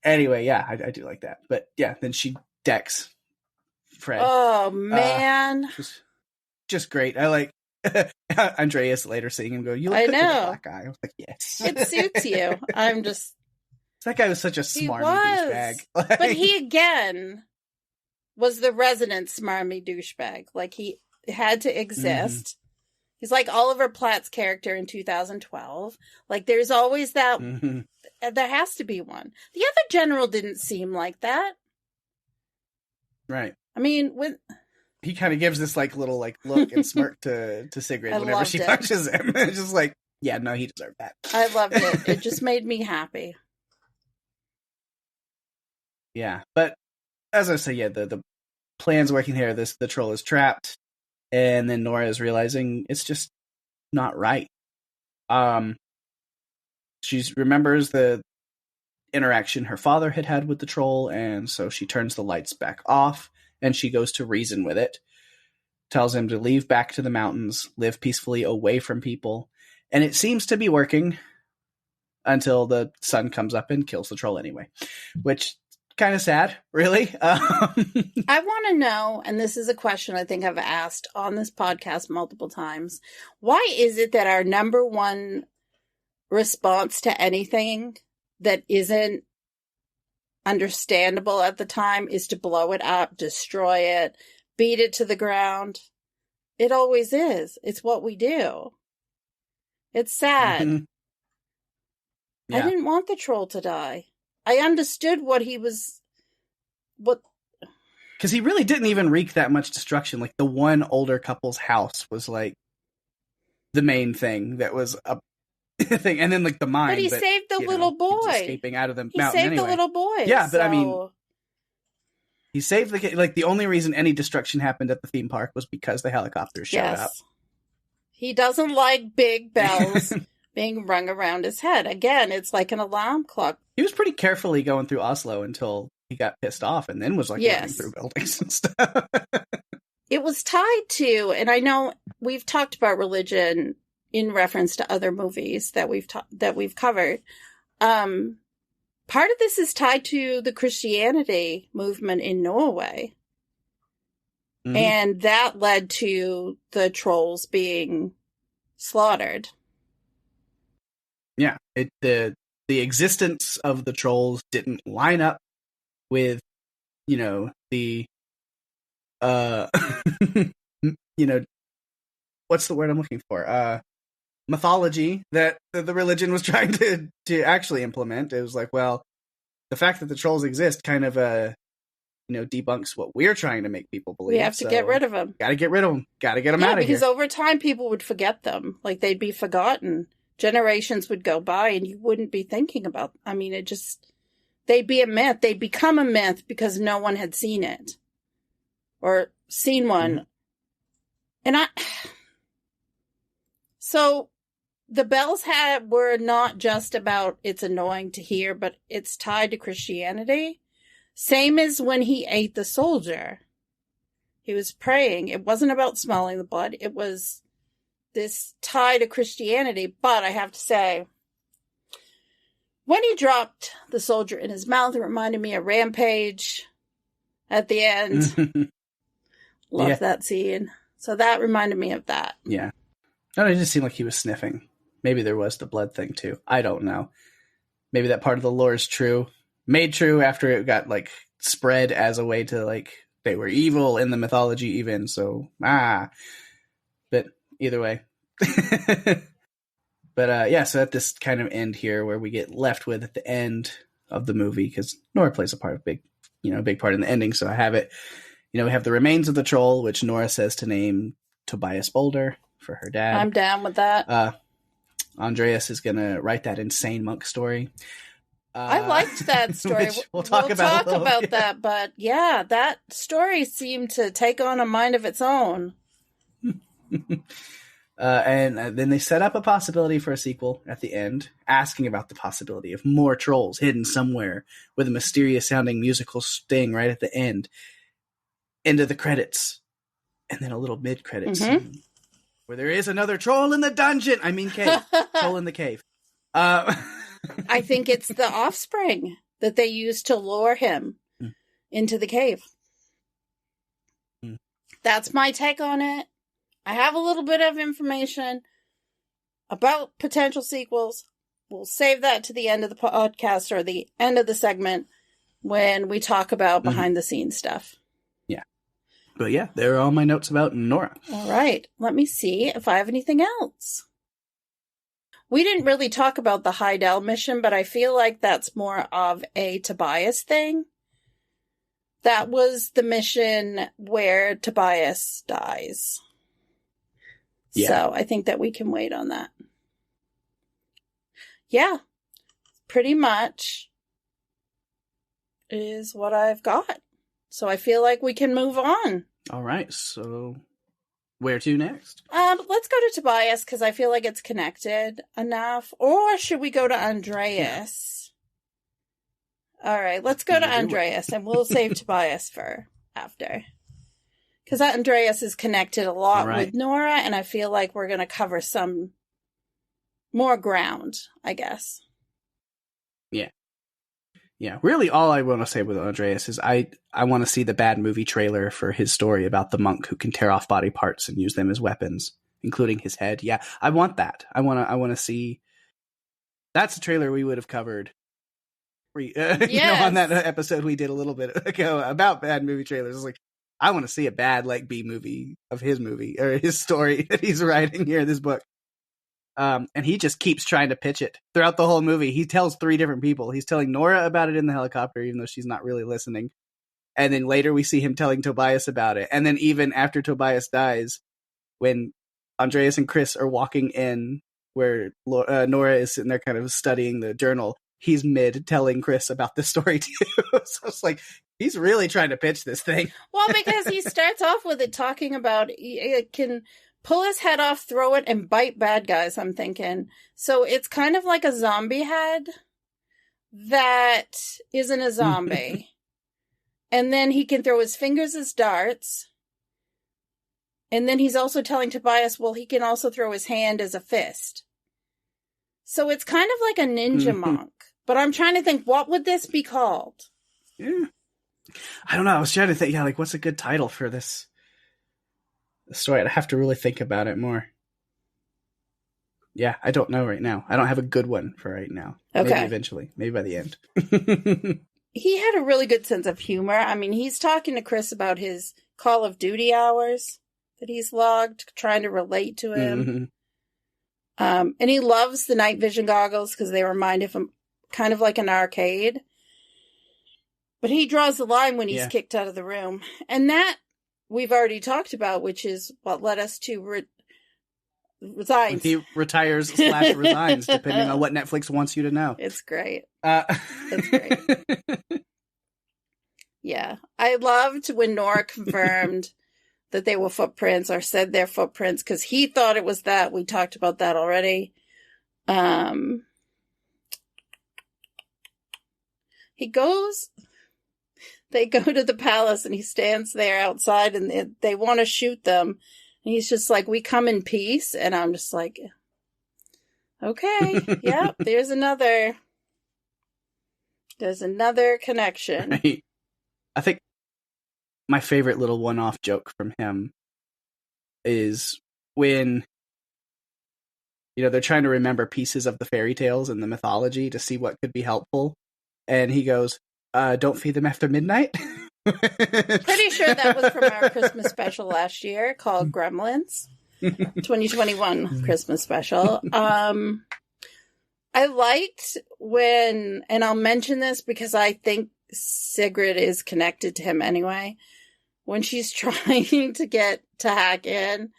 Anyway, yeah, I do like that. But yeah, then she decks Fred. Oh man, just great. I like Andreas later seeing him go, "You look good with a black eye." I was like, "Yes, it suits you." I'm just. That guy was such a smarmy douchebag. But he again was the resident smarmy douchebag. Like he had to exist. Mm-hmm. He's like Oliver Platt's character in 2012. Like there's always that. Mm-hmm. There has to be one. The other general didn't seem like that. Right. I mean, he kind of gives this like little like look and smirk to Sigrid whenever she punches him. It's just like, yeah, no, he deserved that. I loved it. It just made me happy. Yeah, but as I say, yeah, the plan's working here. The troll is trapped, and then Nora is realizing it's just not right. She remembers the interaction her father had with the troll, and so she turns the lights back off, and she goes to reason with it. Tells him to leave back to the mountains, live peacefully away from people, and it seems to be working until the sun comes up and kills the troll anyway, which. Kind of sad, really. I want to know, and this is a question I think I've asked on this podcast multiple times. Why is it that our number one response to anything that isn't understandable at the time is to blow it up, destroy it, beat it to the ground? It always is. It's what we do. It's sad. Mm-hmm. Yeah. I didn't want the troll to die. I understood what because he really didn't even wreak that much destruction. Like the one older couple's house was like the main thing that was a thing, and then like the mine. But he saved the little boy escaping out of the mountain. He saved the little boy. Yeah, but I mean, he saved the only reason any destruction happened at the theme park was because the helicopter showed up. He doesn't like big bells. Being rung around his head. Again, it's like an alarm clock. He was pretty carefully going through Oslo until he got pissed off and then was like running through buildings and stuff. It was tied to, and I know we've talked about religion in reference to other movies that we've covered. Part of this is tied to the Christianity movement in Norway. Mm-hmm. And that led to the trolls being slaughtered. Yeah, the existence of the trolls didn't line up with, the what's the word I'm looking for? Mythology that the religion was trying to actually implement. It was like, well, the fact that the trolls exist kind of debunks what we're trying to make people believe. We have to get rid of them. Got to get rid of them. Got to get them out of here. Because over time people would forget them. Like, they'd be forgotten. Generations would go by and you wouldn't be thinking about. I mean, they'd be a myth. They'd become a myth because no one had seen it or seen one. And so the bells were not just about it's annoying to hear, but it's tied to Christianity. Same as when he ate the soldier. He was praying. It wasn't about smelling the blood. It was this tie to Christianity. But I have to say, when he dropped the soldier in his mouth, it reminded me of Rampage at the end. Love that scene. So that reminded me of that. Yeah. No, it just seemed like he was sniffing. Maybe there was the blood thing too. I don't know. Maybe that part of the lore is true. Made true after it got spread as a way to they were evil in the mythology even. So, but either way. But so at this kind of end here where we get left with at the end of the movie, because Nora plays a big part in the ending. So I have it, we have the remains of the troll, which Nora says to name Tobias Boulder for her dad. I'm down with that. Andreas is going to write that insane monk story. I liked that story. We'll talk about that, but yeah, that story seemed to take on a mind of its own. And then they set up a possibility for a sequel at the end, asking about the possibility of more trolls hidden somewhere with a mysterious sounding musical sting right at the end. Into the credits. And then a little mid-credits scene where there is another troll in the dungeon. I mean cave. Troll in the cave. I think it's the offspring that they used to lure him into the cave. That's my take on it. I have a little bit of information about potential sequels. We'll save that to the end of the podcast or the end of the segment when we talk about behind the scenes stuff. Yeah. But yeah, there are all my notes about Nora. All right. Let me see if I have anything else. We didn't really talk about the Heidel mission, but I feel like that's more of a Tobias thing. That was the mission where Tobias dies. Yeah. So I think that we can wait on that. Yeah, pretty much is what I've got. So I feel like we can move on. All right. So where to next? Let's go to Tobias because I feel like it's connected enough. Or should we go to Andreas? All right, let's go to Andreas and we'll save Tobias for after. Because Andreas is connected a lot with Nora, and I feel like we're going to cover some more ground, I guess. Yeah. Yeah. Really, all I want to say with Andreas is I want to see the bad movie trailer for his story about the monk who can tear off body parts and use them as weapons, including his head. Yeah, I want that. I want to see. That's a trailer we would have covered. On that episode we did a little bit ago about bad movie trailers. It's like, I want to see a bad B movie of his movie or his story that he's writing here in this book. And he just keeps trying to pitch it throughout the whole movie. He tells 3 different people. He's telling Nora about it in the helicopter, even though she's not really listening. And then later we see him telling Tobias about it. And then even after Tobias dies, when Andreas and Chris are walking in where Nora is sitting there kind of studying the journal, he's mid telling Chris about the story too. So it's like, he's really trying to pitch this thing. Well, because he starts off with it talking about it can pull his head off, throw it, and bite bad guys, I'm thinking. So it's kind of like a zombie head that isn't a zombie. And then he can throw his fingers as darts. And then he's also telling Tobias, well, he can also throw his hand as a fist. So it's kind of like a ninja monk. But I'm trying to think, what would this be called? Yeah. I don't know. I was trying to think, what's a good title for this story? I'd have to really think about it more. Yeah, I don't know right now. I don't have a good one for right now. Okay. Maybe eventually. Maybe by the end. He had a really good sense of humor. I mean, he's talking to Chris about his Call of Duty hours that he's logged, trying to relate to him. Mm-hmm. And he loves the night vision goggles because they remind him kind of like an arcade. But he draws the line when he's kicked out of the room. And that we've already talked about, which is what led us to resigns. He retires / resigns, depending on what Netflix wants you to know. It's great. It's great. Yeah. I loved when Nora confirmed that they were footprints or said they're footprints because he thought it was that. We talked about that already. They go to the palace and he stands there outside and they want to shoot them. And he's just like, we come in peace. And I'm just like, okay, yep, there's another connection. Right. I think my favorite little one-off joke from him is when, they're trying to remember pieces of the fairy tales and the mythology to see what could be helpful. And he goes, don't feed them after midnight. Pretty sure that was from our Christmas special last year called Gremlins. 2021 Christmas special. I liked when, and I'll mention this because I think Sigrid is connected to him anyway, when she's trying to get to hack in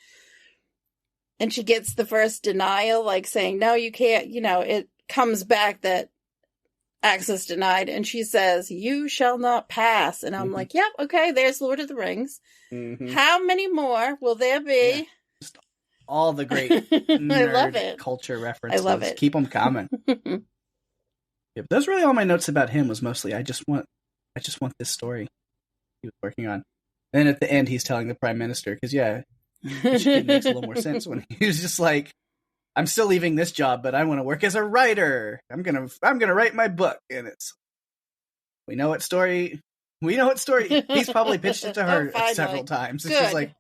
and she gets the first denial, like saying, no, you can't, it comes back that access denied, and she says, you shall not pass. And I'm like, yep, okay, there's Lord of the Rings. Mm-hmm. How many more will there be? Yeah. Just all the great nerd I love it. Culture references. I love it. Keep them coming. Yep, that's really all my notes about him was mostly, I just want this story he was working on. And at the end, he's telling the prime minister, because it makes a little more sense when he was just like, I'm still leaving this job, but I want to work as a writer. I'm gonna write my book, and we know what story. He's probably pitched it to her several times. It's just like,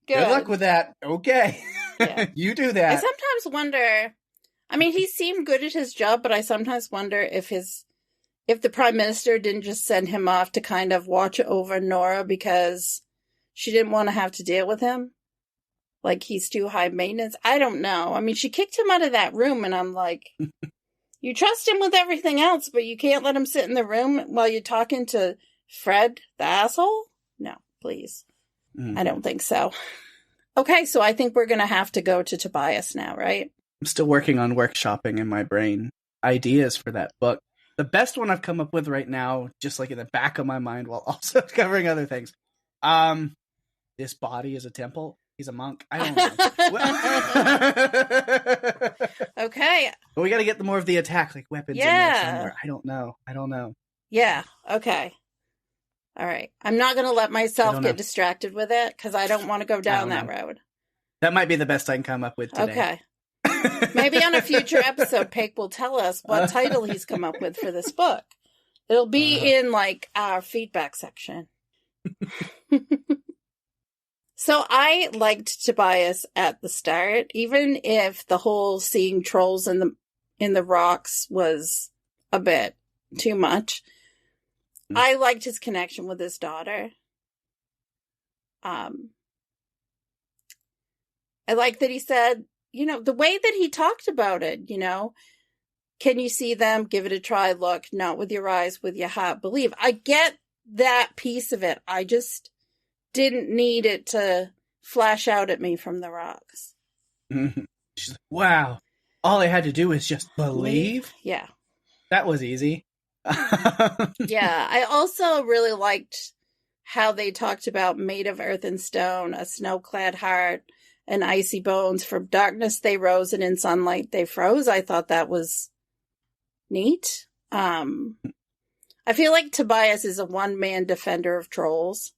good luck with that. Okay, yeah. You do that. I sometimes wonder. I mean, he seemed good at his job, but I sometimes wonder if the prime minister didn't just send him off to kind of watch over Nora because she didn't want to have to deal with him. Like, he's too high maintenance. I don't know. I mean, she kicked him out of that room, and I'm like, you trust him with everything else, but you can't let him sit in the room while you're talking to Fred, the asshole? No, please. I don't think so. Okay, so I think we're going to have to go to Tobias now, right? I'm still working on workshopping in my brain ideas for that book. The best one I've come up with right now, just like in the back of my mind while also covering other things. This body is a temple. He's a monk. I don't know. Okay. But we got to get more of the attack, like weapons in there somewhere. I don't know. Yeah. Okay. All right. I'm not going to let myself get distracted with it because I don't want to go down that road. That might be the best I can come up with today. Okay. Maybe on a future episode, Pake will tell us what title he's come up with for this book. It'll be in like our feedback section. So I liked Tobias at the start, even if the whole seeing trolls in the rocks was a bit too much. I liked his connection with his daughter. I like that he said, the way that he talked about it, can you see them? Give it a try. Look, not with your eyes, with your heart. Believe. I get that piece of it. I just didn't need it to flash out at me from the rocks. Mm-hmm. She's like, wow, all I had to do was just believe? Yeah. That was easy. Yeah, I also really liked how they talked about made of earth and stone, a snow-clad heart, and icy bones. From darkness they rose, and in sunlight they froze. I thought that was neat. I feel like Tobias is a one-man defender of trolls.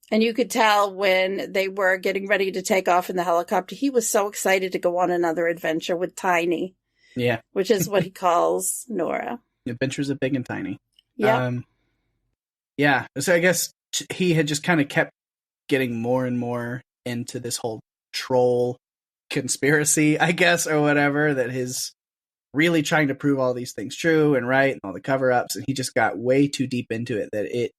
And you could tell when they were getting ready to take off in the helicopter, he was so excited to go on another adventure with Tiny. Yeah. Which is what he calls Nora. Adventures of Big and Tiny. Yeah. Yeah. So I guess he had just kind of kept getting more and more into this whole troll conspiracy, I guess, or whatever, that his really trying to prove all these things true and right and all the cover-ups, and he just got way too deep into it, that it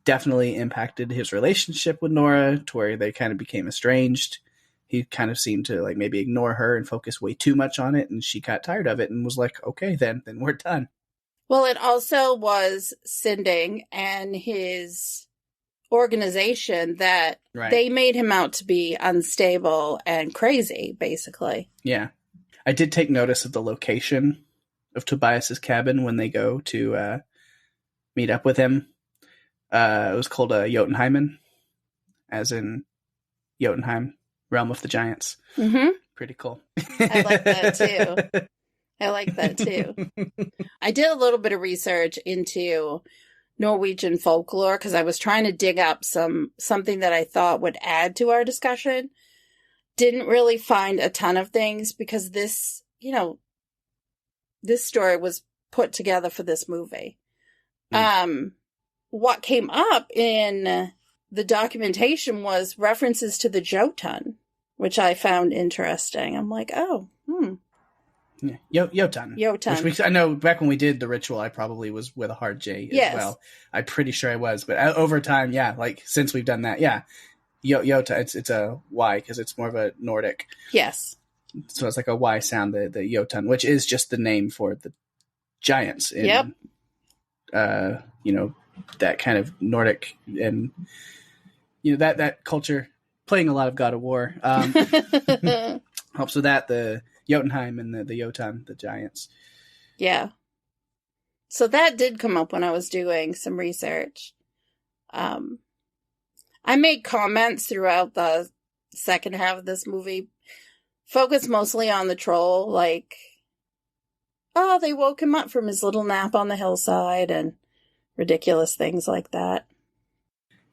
definitely impacted his relationship with Nora to where they kind of became estranged. He kind of seemed to like maybe ignore her and focus way too much on it, and she got tired of it and was like, okay, then we're done. Well, it also was Sinding and his organization that they made him out to be unstable and crazy, basically. Yeah. I did take notice of the location of Tobias's cabin when they go to meet up with him. It was called Jotunheimen, as in Jotunheim, Realm of the Giants. Mm-hmm. Pretty cool. I like that too. I did a little bit of research into Norwegian folklore because I was trying to dig up something that I thought would add to our discussion. Didn't really find a ton of things because this story was put together for this movie. What came up in the documentation was references to the Jotun, which I found interesting. I'm like, Yeah. Jotun. Which I know back when we did the ritual, I probably was with a hard J as well. I'm pretty sure I was, but over time, yeah, like since we've done that, yeah. Jota, it's a Y because it's more of a Nordic. Yes. So it's like a Y sound, the Jotun, which is just the name for the giants in, that kind of Nordic and, that culture, playing a lot of God of War. Helps with that, the Jotunheim and the Jotun, the giants. Yeah. So that did come up when I was doing some research. I made comments throughout the second half of this movie, focused mostly on the troll, like, oh, they woke him up from his little nap on the hillside and ridiculous things like that.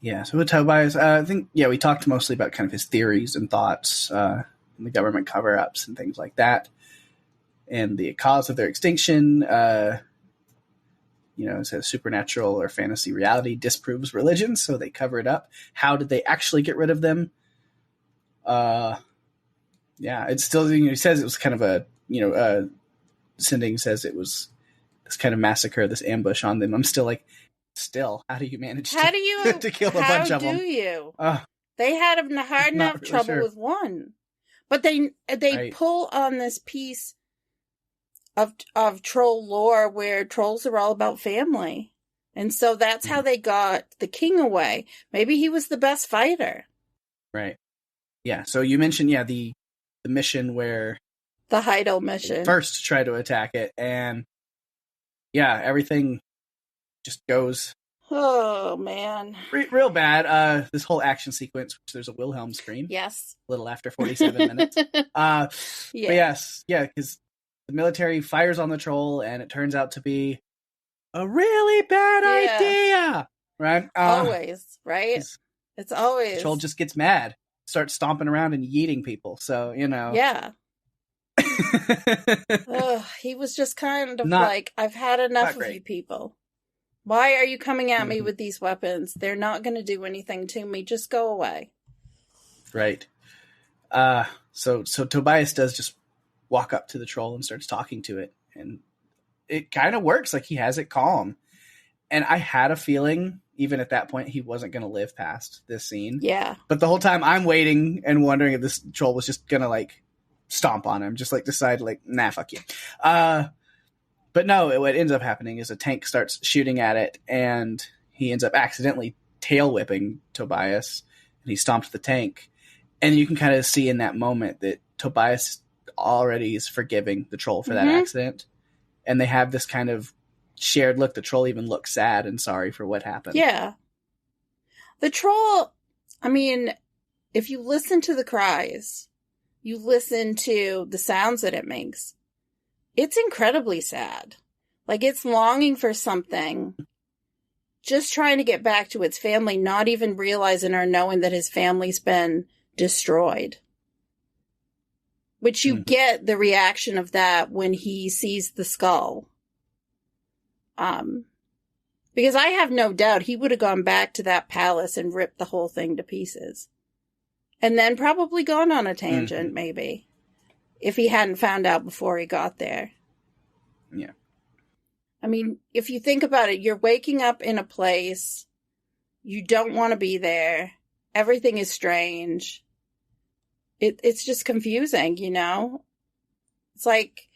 Yeah, so with Tobias, I think, we talked mostly about kind of his theories and thoughts, and the government cover-ups and things like that, and the cause of their extinction. It says supernatural or fantasy reality disproves religion, so they cover it up. How did they actually get rid of them? It's still, he says it was kind of Sinding says it was this kind of massacre, this ambush on them. I'm still like, how do you manage to kill a bunch of them? How do you? They had a hard enough really trouble sure. with one. But they pull on this piece of troll lore where trolls are all about family. And so that's how they got the king away. Maybe he was the best fighter. Right. Yeah. So you mentioned, the mission where the Heidel mission. First try to attack it, and everything just goes man. Real bad. This whole action sequence, which there's a Wilhelm scream. Yes. A little after 47 minutes. But yes, because the military fires on the troll, and it turns out to be a really bad idea. Right? Always, right? It's always. The troll just gets mad, starts stomping around and yeeting people. So, Yeah. He was just kind of like, I've had enough of you people. Why are you coming at me with these weapons? They're not going to do anything to me. Just go away. Right. So Tobias does just walk up to the troll and starts talking to it, and it kind of works. Like, he has it calm, and I had a feeling even at that point he wasn't going to live past this scene. Yeah. But the whole time I'm waiting and wondering if this troll was just going to like stomp on him, just like decide like, nah, fuck you. But no, what ends up happening is a tank starts shooting at it, and he ends up accidentally tail whipping Tobias, and he stomps the tank. And you can kind of see in that moment that Tobias already is forgiving the troll for that accident. And they have this kind of shared look. The troll even looks sad and sorry for what happened. Yeah. The troll, I mean, if you listen to the cries, you listen to the sounds that it makes, it's incredibly sad. Like, it's longing for something, just trying to get back to its family, not even realizing or knowing that his family's been destroyed. Which you get the reaction of that when he sees the skull. Because I have no doubt he would have gone back to that palace and ripped the whole thing to pieces. And then probably gone on a tangent, maybe. if he hadn't found out before he got there. Yeah. I mean, if you think about it, you're waking up in a place, you don't want to be there, everything is strange. It's just confusing, you know? It's like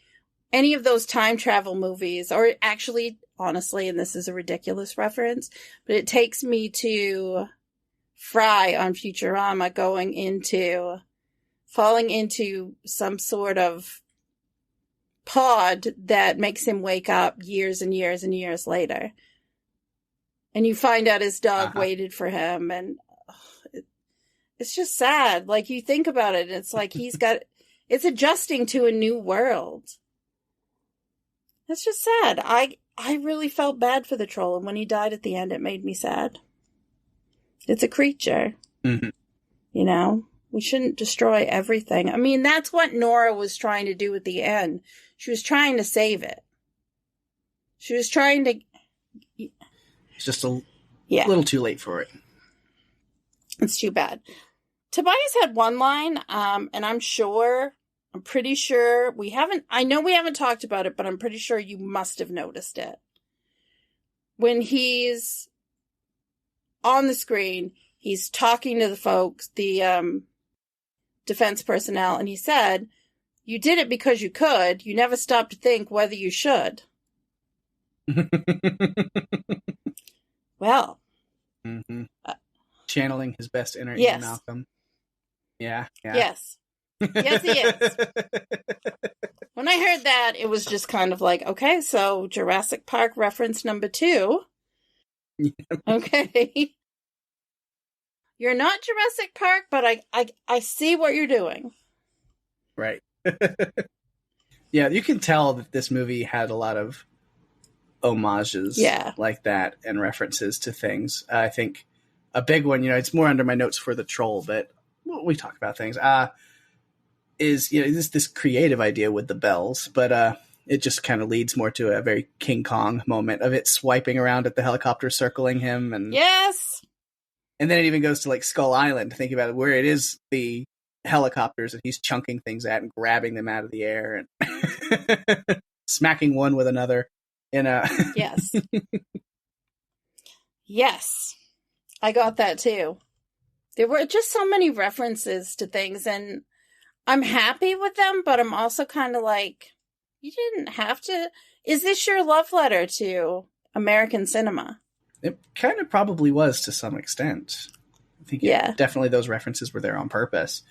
any of those time travel movies, or actually, honestly, and this is a ridiculous reference, but it takes me to Fry on Futurama falling into some sort of pod that makes him wake up years and years and years later. And you find out his dog waited for him, and it's just sad. Like, you think about it, it's like it's adjusting to a new world. It's just sad. I really felt bad for the troll, and when he died at the end, it made me sad. It's a creature. Mm-hmm. You know? We shouldn't destroy everything. I mean, that's what Nora was trying to do at the end. She was trying to save it. She was trying to... It's just a little too late for it. It's too bad. Tobias had one line, and I'm pretty sure I know we haven't talked about it, but I'm pretty sure you must have noticed it. When he's on the screen, he's talking to the folks, the defense personnel, and he said, "You did it because you could. You never stopped to think whether you should." Well. Mm-hmm. Channeling his best inner yes. Malcolm. Yeah. Yes. Yes, he is. When I heard that, it was just kind of like, okay, so Jurassic Park reference number 2. Okay. You're not Jurassic Park, but I see what you're doing. Right. Yeah, you can tell that this movie had a lot of homages like that and references to things. I think a big one, it's more under my notes for the troll, but we talk about things, is, this creative idea with the bells, but it just kind of leads more to a very King Kong moment of it swiping around at the helicopter circling him. And yes. And then it even goes to like Skull Island, think about it, where it is the helicopters that he's chunking things at and grabbing them out of the air and smacking one with another in a... Yes. Yes. I got that too. There were just so many references to things, and I'm happy with them, but I'm also kind of like, you didn't have to... Is this your love letter to American cinema? It kind of probably was to some extent. I think definitely those references were there on purpose.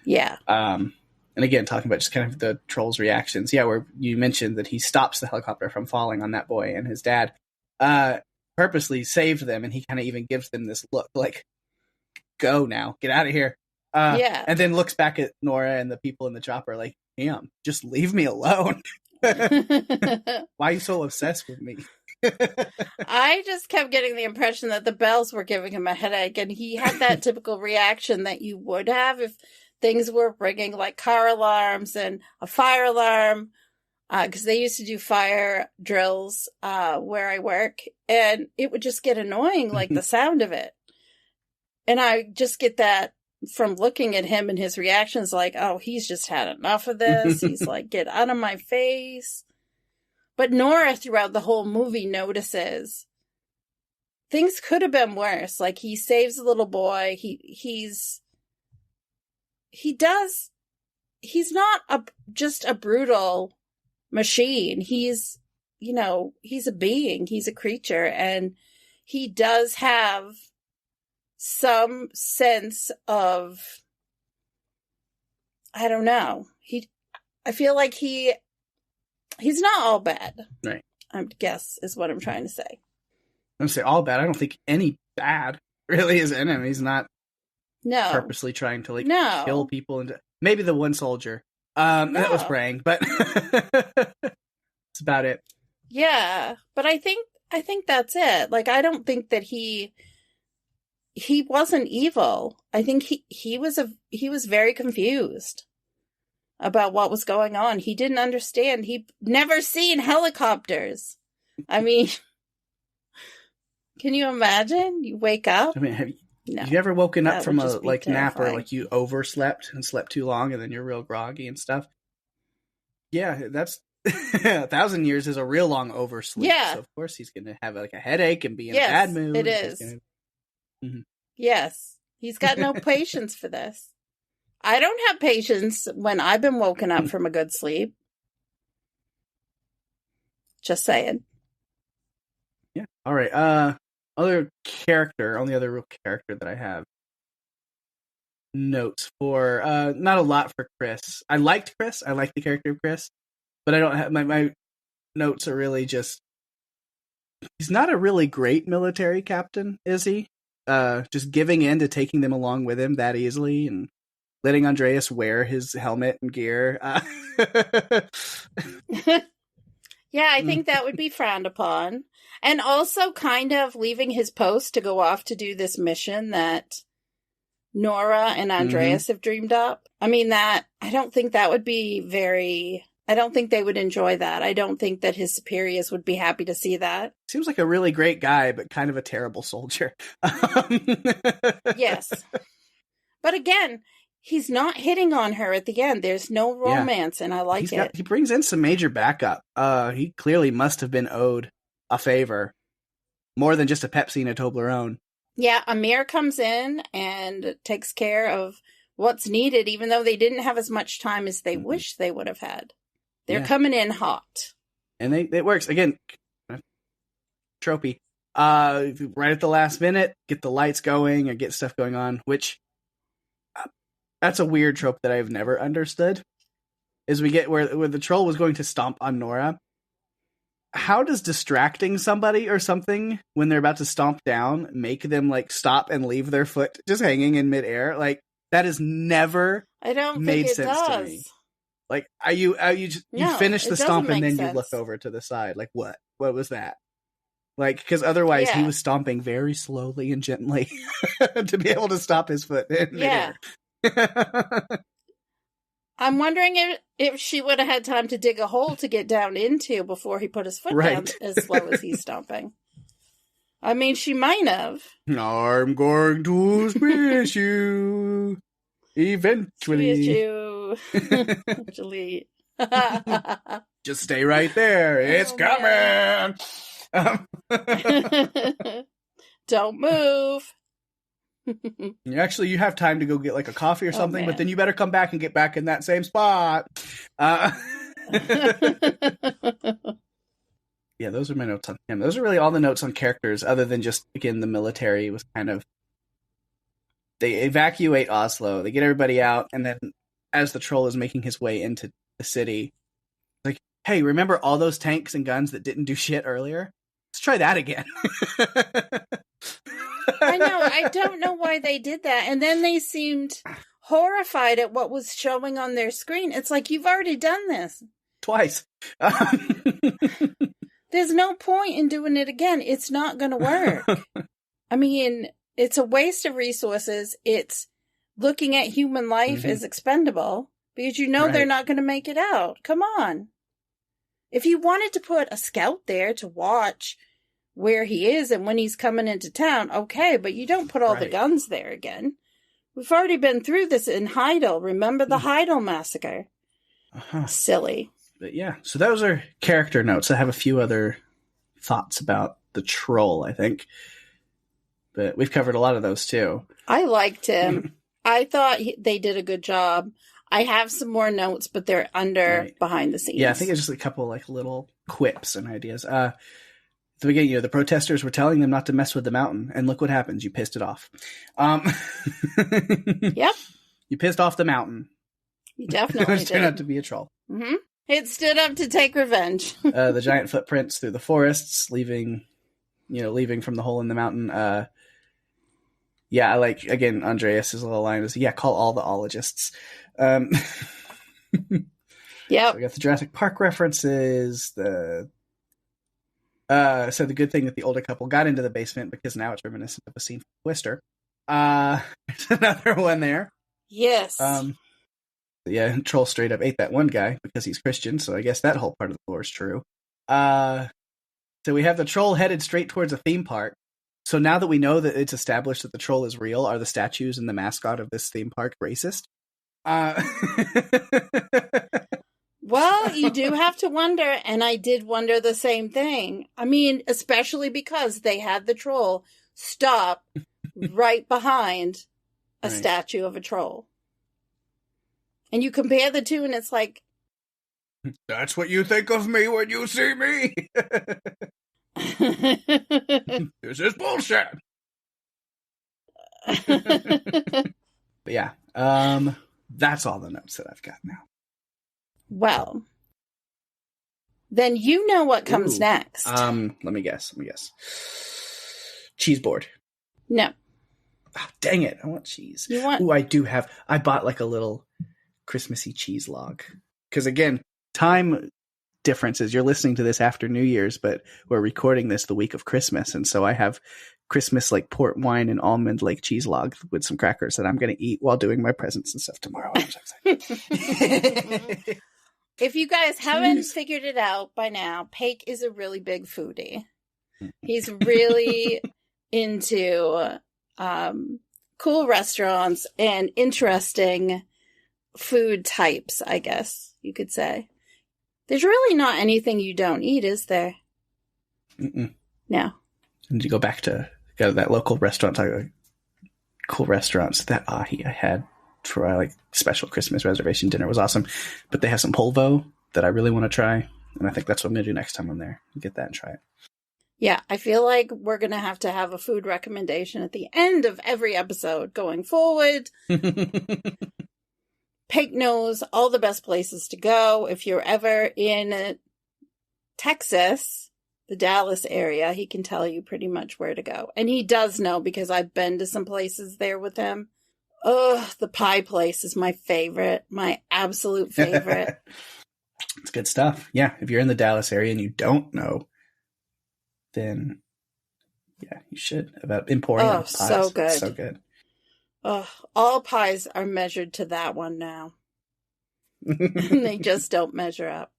Yeah. And again, talking about just kind of the troll's reactions. Yeah, where you mentioned that he stops the helicopter from falling on that boy, and his dad purposely saved them, and he kind of even gives them this look like, go now, get out of here. And then looks back at Nora and the people in the chopper like, damn, just leave me alone. Why are you so obsessed with me? I just kept getting the impression that the bells were giving him a headache, and he had that typical reaction that you would have if things were ringing, like car alarms and a fire alarm, because they used to do fire drills where I work, and it would just get annoying, like the sound of it. And I just get that from looking at him and his reactions, like, oh, he's just had enough of this. He's like, get out of my face. But Nora, throughout the whole movie, notices things could have been worse. Like, he saves a little boy. He's not just a brutal machine. He's a being. He's a creature. And he does have some sense of, I don't know. I feel like he's not all bad. Right. I guess is what I'm trying to say. I'm say all bad. I don't think any bad really is in him. He's not purposely trying to kill people. And maybe the one soldier that was praying, but that's about it. Yeah, but I think that's it. Like, I don't think that he wasn't evil. I think he was very confused about what was going on. He didn't understand. He'd never seen helicopters. I mean, can you imagine? You wake up. I mean, have you ever woken up from a nap or like you overslept and slept too long and then you're real groggy and stuff? Yeah, that's 1,000 years is a real long oversleep. Yeah. So of course he's gonna have like a headache and be in a Yes, bad mood. it He's is. gonna... Mhm. Yes. He's got no patience for this. I don't have patience when I've been woken up from a good sleep. Just saying. Yeah. All right. Only other real character that I have notes for. Not a lot for Chris. I liked Chris. I like the character of Chris, but I don't have my notes are really just he's not a really great military captain, is he? Just giving in to taking them along with him that easily and letting Andreas wear his helmet and gear. Yeah, I think that would be frowned upon. And also kind of leaving his post to go off to do this mission that Nora and Andreas have dreamed up. I mean, I don't think that would be I don't think they would enjoy that. I don't think that his superiors would be happy to see that. Seems like a really great guy, but kind of a terrible soldier. Yes. But again, he's not hitting on her at the end. There's no romance, and I like it. He brings in some major backup. He clearly must have been owed a favor. More than just a Pepsi and a Toblerone. Yeah, Amir comes in and takes care of what's needed, even though they didn't have as much time as they wish they would have had. They're coming in hot. And it works. Again, tropey. Right at the last minute, get the lights going and get stuff going on, which that's a weird trope that I've never understood. Is we get where the troll was going to stomp on Nora. How does distracting somebody or something when they're about to stomp down make them like stop and leave their foot just hanging in midair? Like that has never I don't made think it sense does. to me. Like you finish the stomp and then you look over to the side. Like what? What was that? Like because otherwise he was stomping very slowly and gently to be able to stop his foot in midair. I'm wondering if she would have had time to dig a hole to get down into before he put his foot down as slow as he's stomping. I mean, she might have. I'm going to squish you. Eventually. Squish you. Eventually. Just stay right there. It's coming. Don't move. You have time to go get like a coffee or something, but then you better come back and get back in that same spot. Yeah, those are my notes on him. Those are really all the notes on characters, other than just, again, the military was kind of... They evacuate Oslo, they get everybody out, and then as the troll is making his way into the city, like, hey, remember all those tanks and guns that didn't do shit earlier? Let's try that again. I know. I don't know why they did that. And then they seemed horrified at what was showing on their screen. It's like, you've already done this. Twice. There's no point in doing it again. It's not going to work. I mean, it's a waste of resources. It's looking at human life as expendable because they're not going to make it out. Come on. If you wanted to put a scout there to watch where he is and when he's coming into town, okay, but you don't put all the guns there again. We've already been through this in Heidel. Remember the Heidel massacre? Silly. But yeah, so those are character notes. I have a few other thoughts about the troll, I think. But we've covered a lot of those too. I liked him. I thought they did a good job. I have some more notes, but they're behind the scenes. Yeah, I think it's just a couple like little quips and ideas. At the beginning, the protesters were telling them not to mess with the mountain, and look what happens. You pissed it off. Yep. You pissed off the mountain. You definitely did. It turned out to be a troll. Mm-hmm. It stood up to take revenge. The giant footprints through the forests, leaving from the hole in the mountain. I like, again, Andreas' little line is, call all the ologists. Yep. So we got the Jurassic Park references, so the good thing that the older couple got into the basement because now it's reminiscent of a scene from Twister. There's another one there. Yes. Troll straight up ate that one guy because he's Christian, so I guess that whole part of the lore is true. So we have the troll headed straight towards a theme park. So now that we know that it's established that the troll is real, are the statues and the mascot of this theme park racist? Right. Well, you do have to wonder, and I did wonder the same thing. I mean, especially because they had the troll stop right behind a statue of a troll. And you compare the two, and it's like... That's what you think of me when you see me! This is bullshit! But yeah, that's all the notes that I've got now. Well, then you know what comes next. Let me guess. Cheese board. No. Oh, dang it. I want cheese. You want... I bought like a little Christmassy cheese log. Because again, time differences. You're listening to this after New Year's, but we're recording this the week of Christmas. And so I have Christmas like port wine and almond like cheese log with some crackers that I'm going to eat while doing my presents and stuff tomorrow. I'm so excited. If you guys haven't figured it out by now, Pake is a really big foodie. He's really into cool restaurants and interesting food types, I guess you could say. There's really not anything you don't eat, is there? Mm-mm. No. And you go back to that local restaurant, cool restaurants. That ahi I had for our special Christmas reservation dinner was awesome. But they have some polvo that I really want to try. And I think that's what I'm going to do next time I'm there. Get that and try it. Yeah, I feel like we're going to have a food recommendation at the end of every episode going forward. Pake knows all the best places to go. If you're ever in Texas, the Dallas area, he can tell you pretty much where to go. And he does know because I've been to some places there with him. Oh, the pie place is my favorite. My absolute favorite. It's good stuff. Yeah, if you're in the Dallas area and you don't know, then yeah, you should. About Emporium pies. So good. So good. Oh, all pies are measured to that one now. They just don't measure up.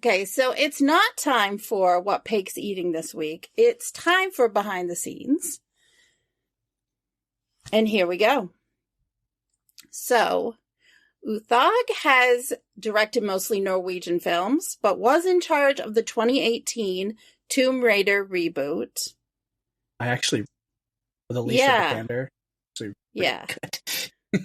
Okay, so it's not time for what Pake's eating this week. It's time for behind the scenes. And here we go. So, Uthaug has directed mostly Norwegian films, but was in charge of the 2018 Tomb Raider reboot. I actually, with Alicia Vikander. Yeah.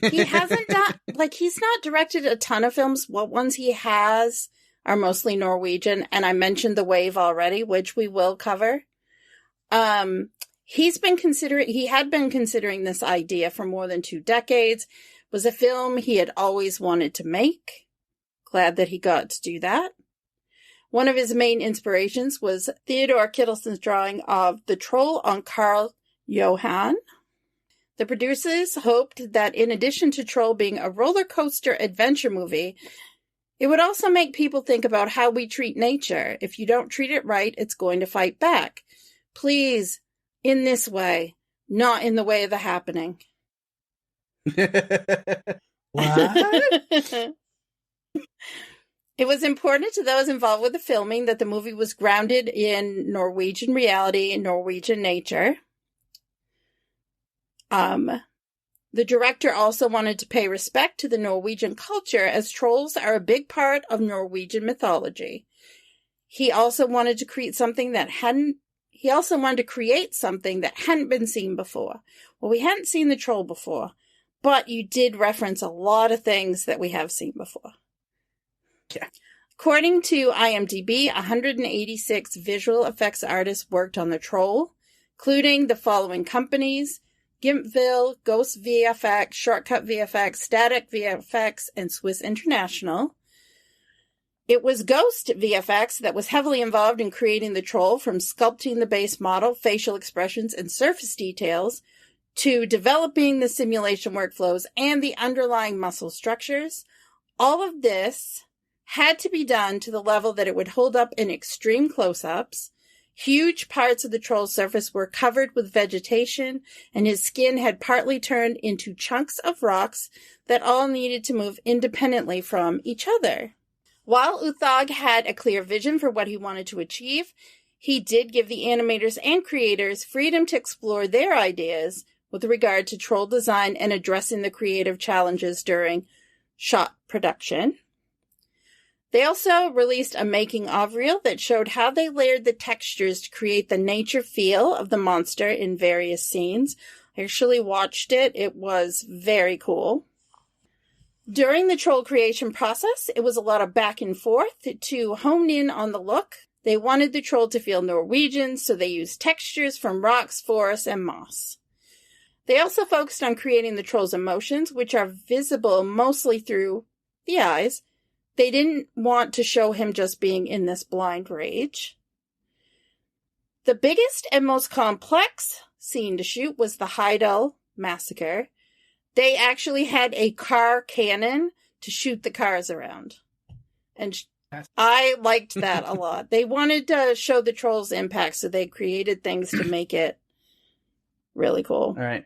He hasn't done, he's not directed a ton of films. What ones he has are mostly Norwegian, and I mentioned The Wave already, which we will cover. He had been considering this idea for more than 2 decades. It was a film he had always wanted to make. Glad that he got to do that. One of his main inspirations was Theodore Kittleson's drawing of the troll on Carl Johan. The producers hoped that in addition to Troll being a roller coaster adventure movie, it would also make people think about how we treat nature. If you don't treat it right, it's going to fight back. Please, in this way, not in the way of the happening. What? It was important to those involved with the filming that the movie was grounded in Norwegian reality and Norwegian nature. The director also wanted to pay respect to the Norwegian culture, as trolls are a big part of Norwegian mythology. He also wanted to create something that hadn't been seen before. Well, we hadn't seen the troll before, but you did reference a lot of things that we have seen before. Yeah. According to IMDb, 186 visual effects artists worked on the troll, including the following companies: Gimpville, Ghost VFX, Shortcut VFX, Static VFX, and Swiss International. It was Ghost VFX that was heavily involved in creating the troll, from sculpting the base model, facial expressions, and surface details, to developing the simulation workflows and the underlying muscle structures. All of this had to be done to the level that it would hold up in extreme close-ups. Huge parts of the troll's surface were covered with vegetation, and his skin had partly turned into chunks of rocks that all needed to move independently from each other. While Uthaug had a clear vision for what he wanted to achieve, he did give the animators and creators freedom to explore their ideas with regard to troll design and addressing the creative challenges during shot production. They also released a making-of reel that showed how they layered the textures to create the nature feel of the monster in various scenes. I actually watched it. It was very cool. During the troll creation process, it was a lot of back and forth to hone in on the look. They wanted the troll to feel Norwegian, so they used textures from rocks, forests, and moss. They also focused on creating the troll's emotions, which are visible mostly through the eyes. They didn't want to show him just being in this blind rage. The biggest and most complex scene to shoot was the Heidel massacre. They actually had a car cannon to shoot the cars around. And I liked that a lot. They wanted to show the troll's impact, so they created things to make it really cool. All right.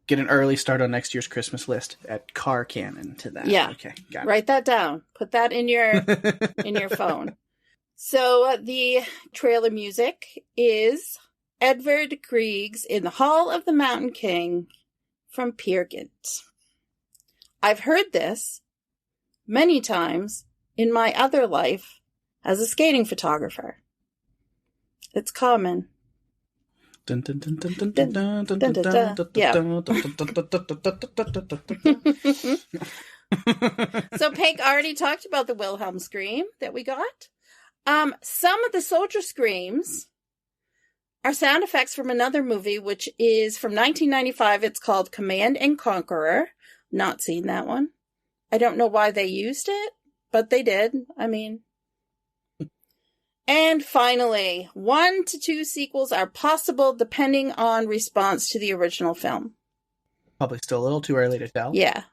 Get an early start on next year's Christmas list. Add car cannon to that. Yeah. Okay, got it. Write that down. Put that in your phone. So the trailer music is Edvard Grieg's In the Hall of the Mountain King from Peer Gynt. I've heard this many times in my other life as a skating photographer. It's common. So Pake already talked about the Wilhelm scream that we got. Some of the soldier screams are sound effects from another movie, which is from 1995. It's called Command and Conqueror. Not seen that one. I don't know why they used it, but they did. I mean. And finally, 1 to 2 sequels are possible depending on response to the original film. Probably still a little too early to tell. Yeah.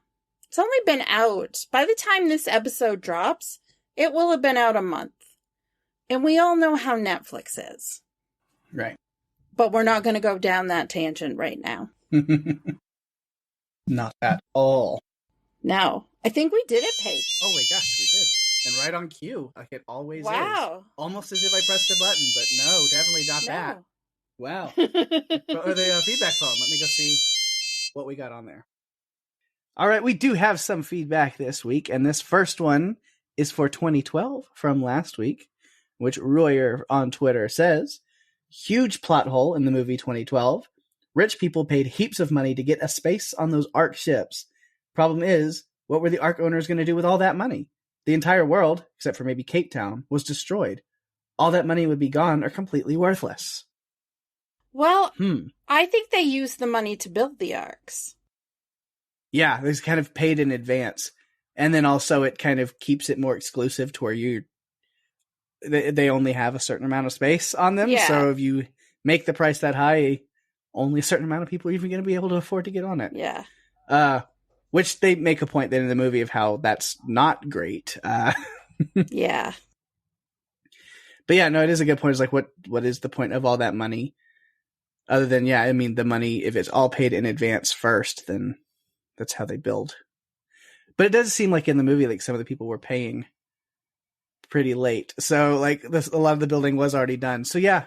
It's only been out. By the time this episode drops, it will have been out a month. And we all know how Netflix is. Right. But we're not going to go down that tangent right now. Not at all. No. I think we did it, Pake. Oh my gosh, we did. And right on cue, like it always is. Wow. Almost as if I pressed a button, but no, definitely not that. Wow. Or the feedback phone. Let me go see what we got on there. All right, we do have some feedback this week, and this first one is for 2012 from last week, which Royer on Twitter says, huge plot hole in the movie 2012. Rich people paid heaps of money to get a space on those Ark ships. Problem is, what were the Ark owners going to do with all that money? The entire world, except for maybe Cape Town, was destroyed. All that money would be gone or completely worthless. Well, I think they used the money to build the Arks. Yeah, they kind of paid in advance. And then also it kind of keeps it more exclusive to where they only have a certain amount of space on them. Yeah. So if you make the price that high, only a certain amount of people are even going to be able to afford to get on it. Yeah. Which they make a point then in the movie of how that's not great. Yeah. But yeah, no, it is a good point. It's like, what is the point of all that money? Other than, yeah, I mean, the money, if it's all paid in advance first, then that's how they build. But it does seem like in the movie, like some of the people were paying pretty late. So like a lot of the building was already done. So yeah,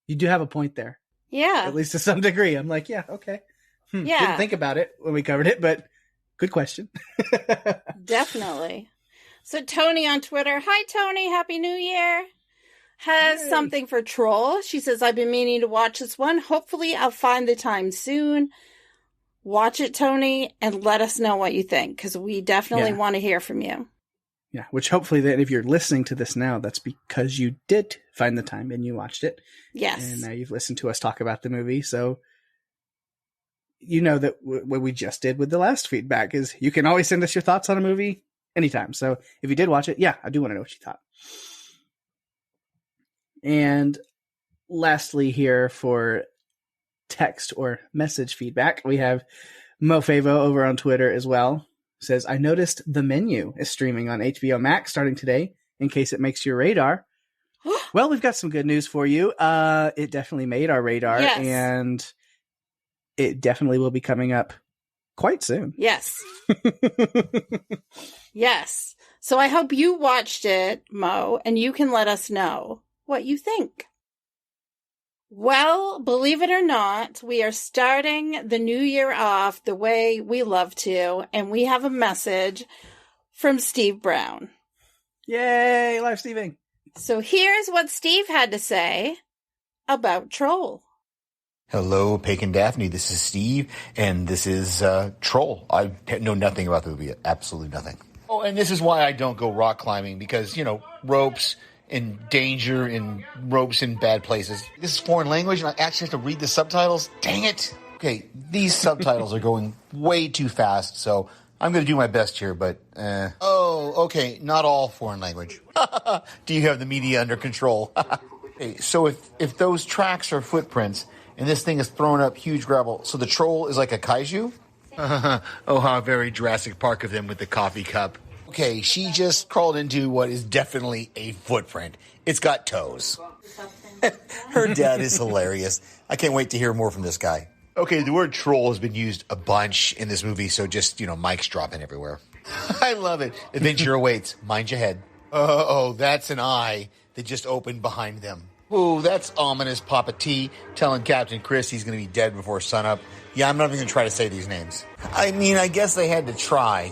you do have a point there. Yeah. At least to some degree. I'm like, yeah, okay. Yeah. Didn't think about it when we covered it, but good question. Definitely. So Tony on Twitter, hi Tony, Happy New Year, has something for Troll. She says, I've been meaning to watch this one. Hopefully I'll find the time soon. Watch it, Tony, and let us know what you think, because we definitely want to hear from you. Yeah, which hopefully then if you're listening to this now, that's because you did find the time and you watched it. Yes. And now you've listened to us talk about the movie, so you know that what we just did with the last feedback is you can always send us your thoughts on a movie anytime. So if you did watch it, yeah, I do want to know what you thought. And lastly here for text or message feedback, we have Mofavo over on Twitter as well. Says, I noticed The Menu is streaming on HBO Max starting today, in case it makes your radar. Well, we've got some good news for you. It definitely made our radar, yes. And it definitely will be coming up quite soon. Yes. Yes. So I hope you watched it, Mo, and you can let us know what you think. Well, believe it or not, we are starting the new year off the way we love to, and we have a message from Steve Brown. Yay, live Steving. So here's what Steve had to say about Troll. Hello, Pake and Daphne. This is Steve, and this is Troll. I know nothing about the movie, absolutely nothing. Oh, and this is why I don't go rock climbing, because, ropes and danger and ropes in bad places. This is foreign language, and I actually have to read the subtitles. Dang it. Okay, these subtitles are going way too fast, so I'm going to do my best here, but, Oh, okay, not all foreign language. Do you have the media under control? Okay, so if those tracks are footprints, and this thing is throwing up huge gravel, so the troll is like a kaiju? Oh, how very Jurassic Park of them with the coffee cup. Okay, she just crawled into what is definitely a footprint. It's got toes. Her dad is hilarious. I can't wait to hear more from this guy. Okay, the word troll has been used a bunch in this movie, so just, mics dropping everywhere. I love it. Adventure awaits. Mind your head. Oh, that's an eye that just opened behind them. Oh, that's ominous Papa T telling Captain Chris he's going to be dead before sunup. Yeah, I'm not even going to try to say these names. I mean, I guess they had to try,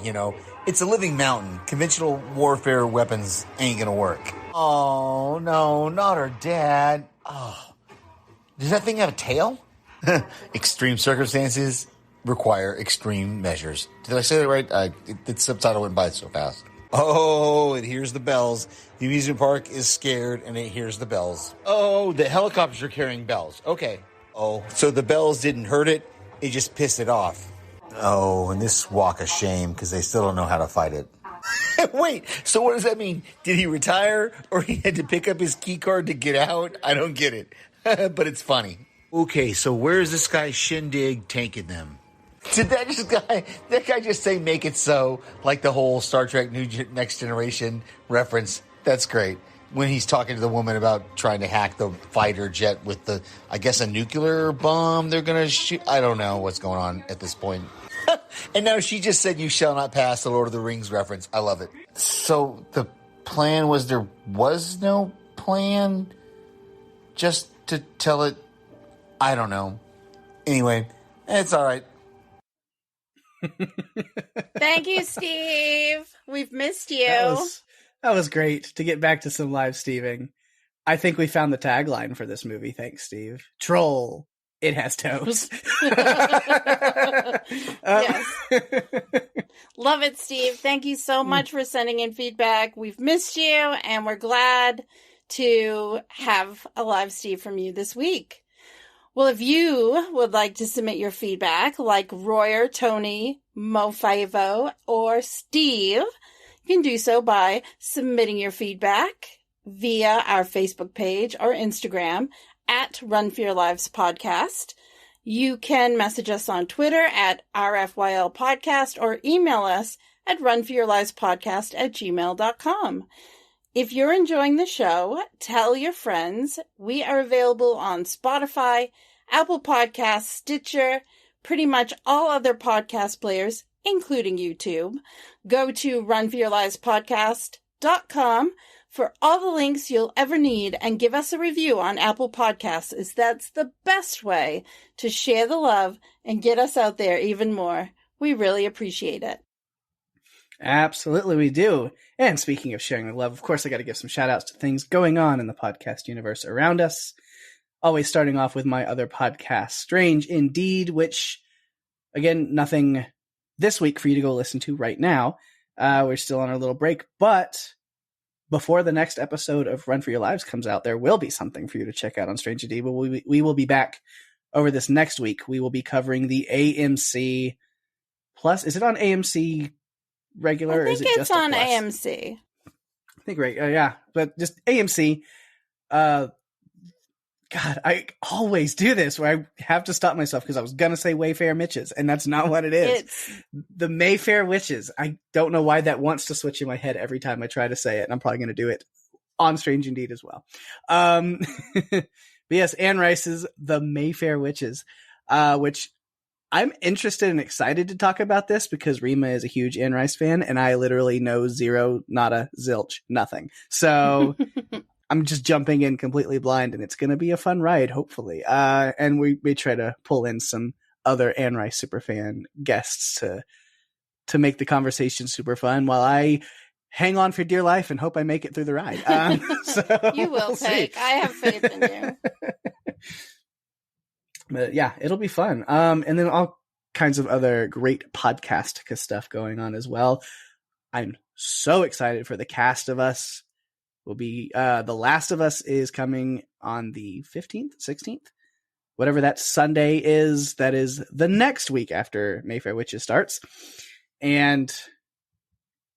It's a living mountain. Conventional warfare weapons ain't going to work. Oh, no, not her dad. Oh, does that thing have a tail? Extreme circumstances require extreme measures. Did I say that right? The subtitle went by so fast. Oh, it hears the bells. The amusement park is scared, and it hears the bells. Oh, the helicopters are carrying bells. Okay. Oh, so the bells didn't hurt it. It just pissed it off. Oh, and this walk of shame, because they still don't know how to fight it. Wait, so what does that mean? Did he retire, or he had to pick up his key card to get out? I don't get it, but it's funny. Okay, so where's this guy Shindig taking them? Did that guy just say make it so, like the whole Star Trek Next Generation reference? That's great. When he's talking to the woman about trying to hack the fighter jet with a nuclear bomb they're going to shoot. I don't know what's going on at this point. And now she just said you shall not pass the Lord of the Rings reference. I love it. So the plan was there was no plan? Just to tell it, I don't know. Anyway, it's all right. Thank you, Steve. We've missed you. That was great to get back to some live Steving. I think we found the tagline for this movie. Thanks, Steve. Troll. It has toes. Yes. Love it, Steve. Thank you so much for sending in feedback. We've missed you, and we're glad to have a live Steve from you this week. Well, if you would like to submit your feedback, like Royer, Tony, Mo5o, or Steve, you can do so by submitting your feedback via our Facebook page or Instagram at Run for Your Lives Podcast. You can message us on Twitter at RFYL Podcast or email us at runforyourlivespodcast@gmail.com. If you're enjoying the show, tell your friends. We are available on Spotify, Apple Podcasts, Stitcher, pretty much all other podcast players, including YouTube. Go to runforyourlivespodcast.com for all the links you'll ever need and give us a review on Apple Podcasts, as that's the best way to share the love and get us out there even more. We really appreciate it. Absolutely, we do. And speaking of sharing the love, of course, I got to give some shout outs to things going on in the podcast universe around us. Always starting off with my other podcast, Strange Indeed, which, again, nothing this week for you to go listen to right now. We're still on our little break, but before the next episode of Run for Your Lives comes out, there will be something for you to check out on Strange Indeed. We will be back over this next week. We will be covering the AMC Plus. Is it on AMC regular? I think or is it it's just on Plus? AMC. I think right. Yeah, but just AMC. God, I always do this where I have to stop myself because I was going to say Wayfair Mitches, and that's not what it is. It's the Mayfair Witches. I don't know why that wants to switch in my head every time I try to say it, and I'm probably going to do it on Strange Indeed as well. But yes, Anne Rice's The Mayfair Witches, which I'm interested and excited to talk about this because Rima is a huge Anne Rice fan, and I literally know zero, nada, zilch, nothing. So I'm just jumping in completely blind, and it's going to be a fun ride, hopefully. And we try to pull in some other Anne Rice superfan guests to make the conversation super fun while I hang on for dear life and hope I make it through the ride. So You will, Pake. I have faith in you. But yeah, it'll be fun. And then all kinds of other great podcast stuff going on as well. I'm so excited for the Cast of Us. Will be The Last of Us is coming on the 15th, 16th, whatever that Sunday is. That is the next week after Mayfair Witches starts. And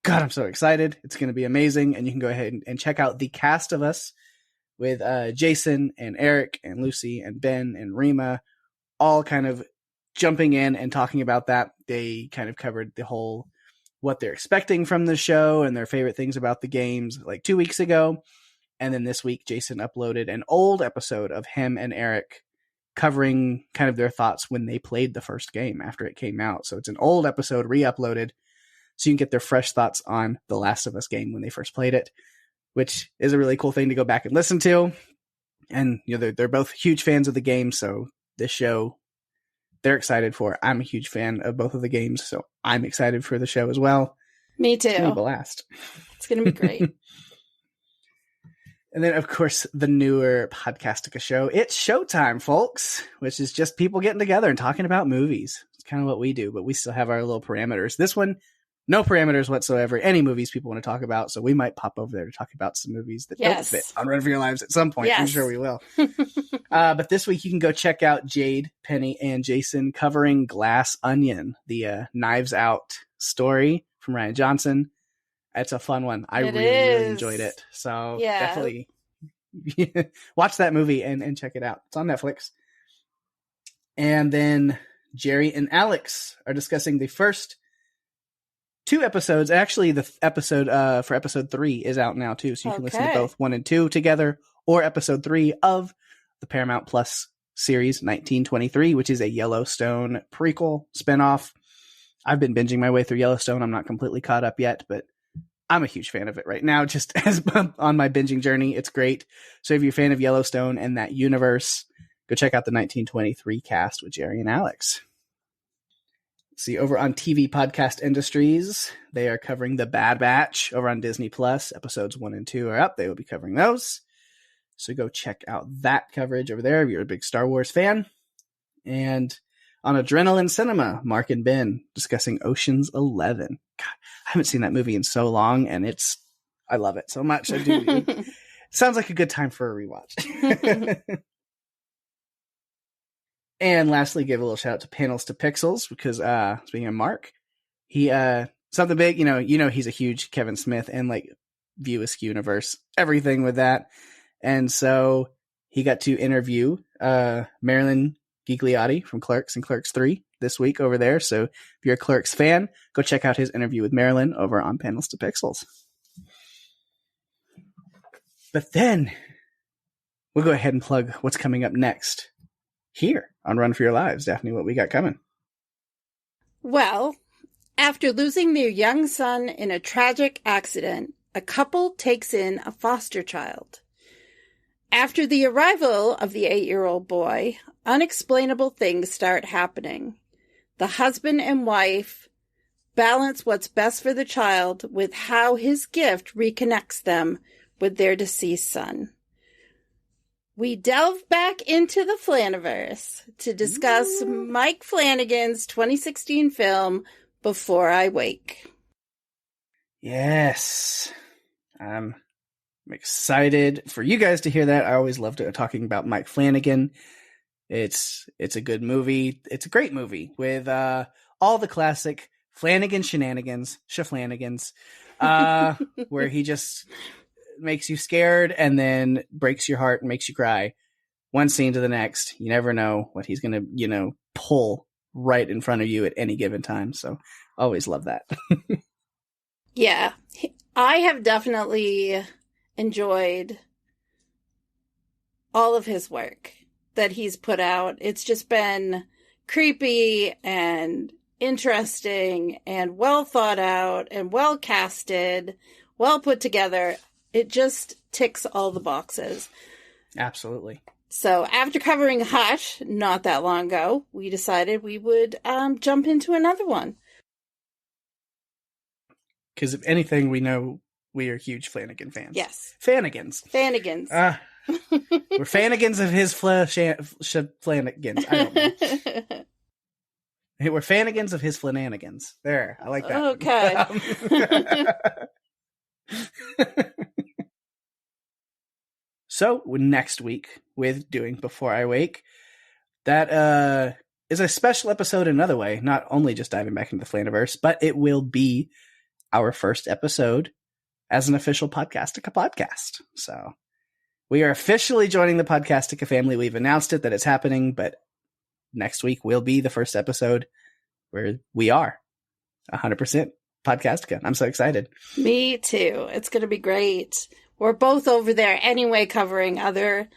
God, I'm so excited. It's going to be amazing. And you can go ahead and check out the Cast of Us with Jason and Eric and Lucy and Ben and Rima, all kind of jumping in and talking about that. They kind of covered the whole what they're expecting from the show and their favorite things about the games like 2 weeks ago. And then this week, Jason uploaded an old episode of him and Eric covering kind of their thoughts when they played the first game after it came out. So it's an old episode re-uploaded so you can get their fresh thoughts on the Last of Us game when they first played it, which is a really cool thing to go back and listen to. And you know, they're both huge fans of the game, so this show they're excited for. I'm a huge fan of both of the games, so I'm excited for the show as well. Me too. It's going to be a blast. It's going to be great. And then, of course, the newer Podcastica show. It's Showtime, folks, which is just people getting together and talking about movies. It's kind of what we do, but we still have our little parameters. This one, no parameters whatsoever. Any movies people want to talk about, so we might pop over there to talk about some movies that don't fit on Run for Your Lives at some point. Yes. I'm sure we will. But this week you can go check out Jade, Penny, and Jason covering Glass Onion, the Knives Out story from Ryan Johnson. It's a fun one. I really enjoyed it. So definitely watch that movie and check it out. It's on Netflix. And then Jerry and Alex are discussing the first 2 episodes. Actually, the episode for episode 3 is out now too. So you can listen to both 1 and 2 together, or episode 3 of the Paramount Plus series 1923, which is a Yellowstone prequel spinoff. I've been binging my way through Yellowstone. I'm not completely caught up yet, but I'm a huge fan of it right now. Just as on my binging journey, it's great. So if you're a fan of Yellowstone and that universe, go check out the 1923 cast with Jerry and Alex. See, over on TV Podcast Industries, they are covering The Bad Batch over on Disney Plus. Episodes 1 and 2 are up. They will be covering those. So go check out that coverage over there if you're a big Star Wars fan. And on Adrenaline Cinema, Mark and Ben discussing Ocean's 11. God, I haven't seen that movie in so long, and I love it so much. I do. It sounds like a good time for a rewatch. And lastly, give a little shout out to Panels to Pixels, because speaking of Mark, he something big, you know he's a huge Kevin Smith and like View Askew universe, everything with that. And so he got to interview Marilyn Gigliotti from Clerks and Clerks 3 this week over there. So if you're a Clerks fan, go check out his interview with Marilyn over on Panels to Pixels. But then we'll go ahead and plug what's coming up next here on Run for Your Lives. Daphne, what we got coming? Well, after losing their young son in a tragic accident, a couple takes in a foster child. After the arrival of the 8-year-old boy, unexplainable things start happening. The husband and wife balance what's best for the child with how his gift reconnects them with their deceased son. We delve back into the Flaniverse to discuss Mike Flanagan's 2016 film, Before I Wake. Yes. I'm excited for you guys to hear that. I always love talking about Mike Flanagan. It's a good movie. It's a great movie with all the classic Flanagan shenanigans, Shaflanigans, where he just makes you scared and then breaks your heart and makes you cry. One scene to the next. You never know what he's going to, pull right in front of you at any given time. So always love that. Yeah, I have definitely enjoyed all of his work that he's put out. It's just been creepy and interesting and well thought out and well casted, well put together. It just ticks all the boxes. Absolutely. So after covering Hush not that long ago, we decided we would jump into another one. Because if anything, we know we are huge Flanagan fans. Yes. Fanigans. Fanigans. We're Fanigans of his Flanagans. I don't know. We're Fanigans of his Flananigans. There, I like that. Okay. So, next week, with doing Before I Wake, that is a special episode in another way, not only just diving back into the Flaniverse, but it will be our first episode as an official Podcastica podcast. So, we are officially joining the Podcastica family. We've announced it that it's happening, but next week will be the first episode where we are 100% Podcastica. I'm so excited. Me too. It's going to be great. We're both over there anyway covering other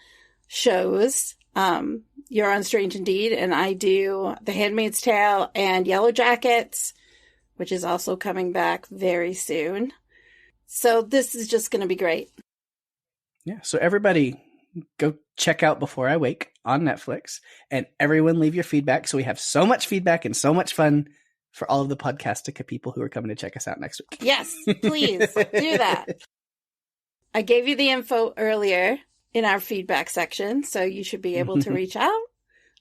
shows. You're on Strange Indeed, and I do The Handmaid's Tale and Yellow Jackets, which is also coming back very soon. So this is just going to be great. Yeah, so everybody go check out Before I Wake on Netflix, and everyone leave your feedback. So we have so much feedback and so much fun for all of the Podcastica people who are coming to check us out next week. Yes, please do that. I gave you the info earlier in our feedback section, so you should be able to reach out.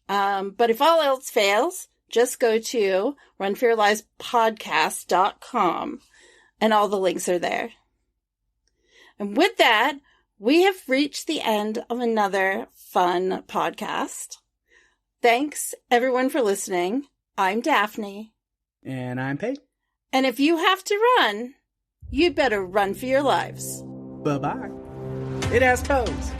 But if all else fails, just go to runforyourlivespodcast.com, and all the links are there. And with that, we have reached the end of another fun podcast. Thanks, everyone, for listening. I'm Daphne. And I'm Pate. And if you have to run, you'd better run for your lives. Bye-bye. It has toes.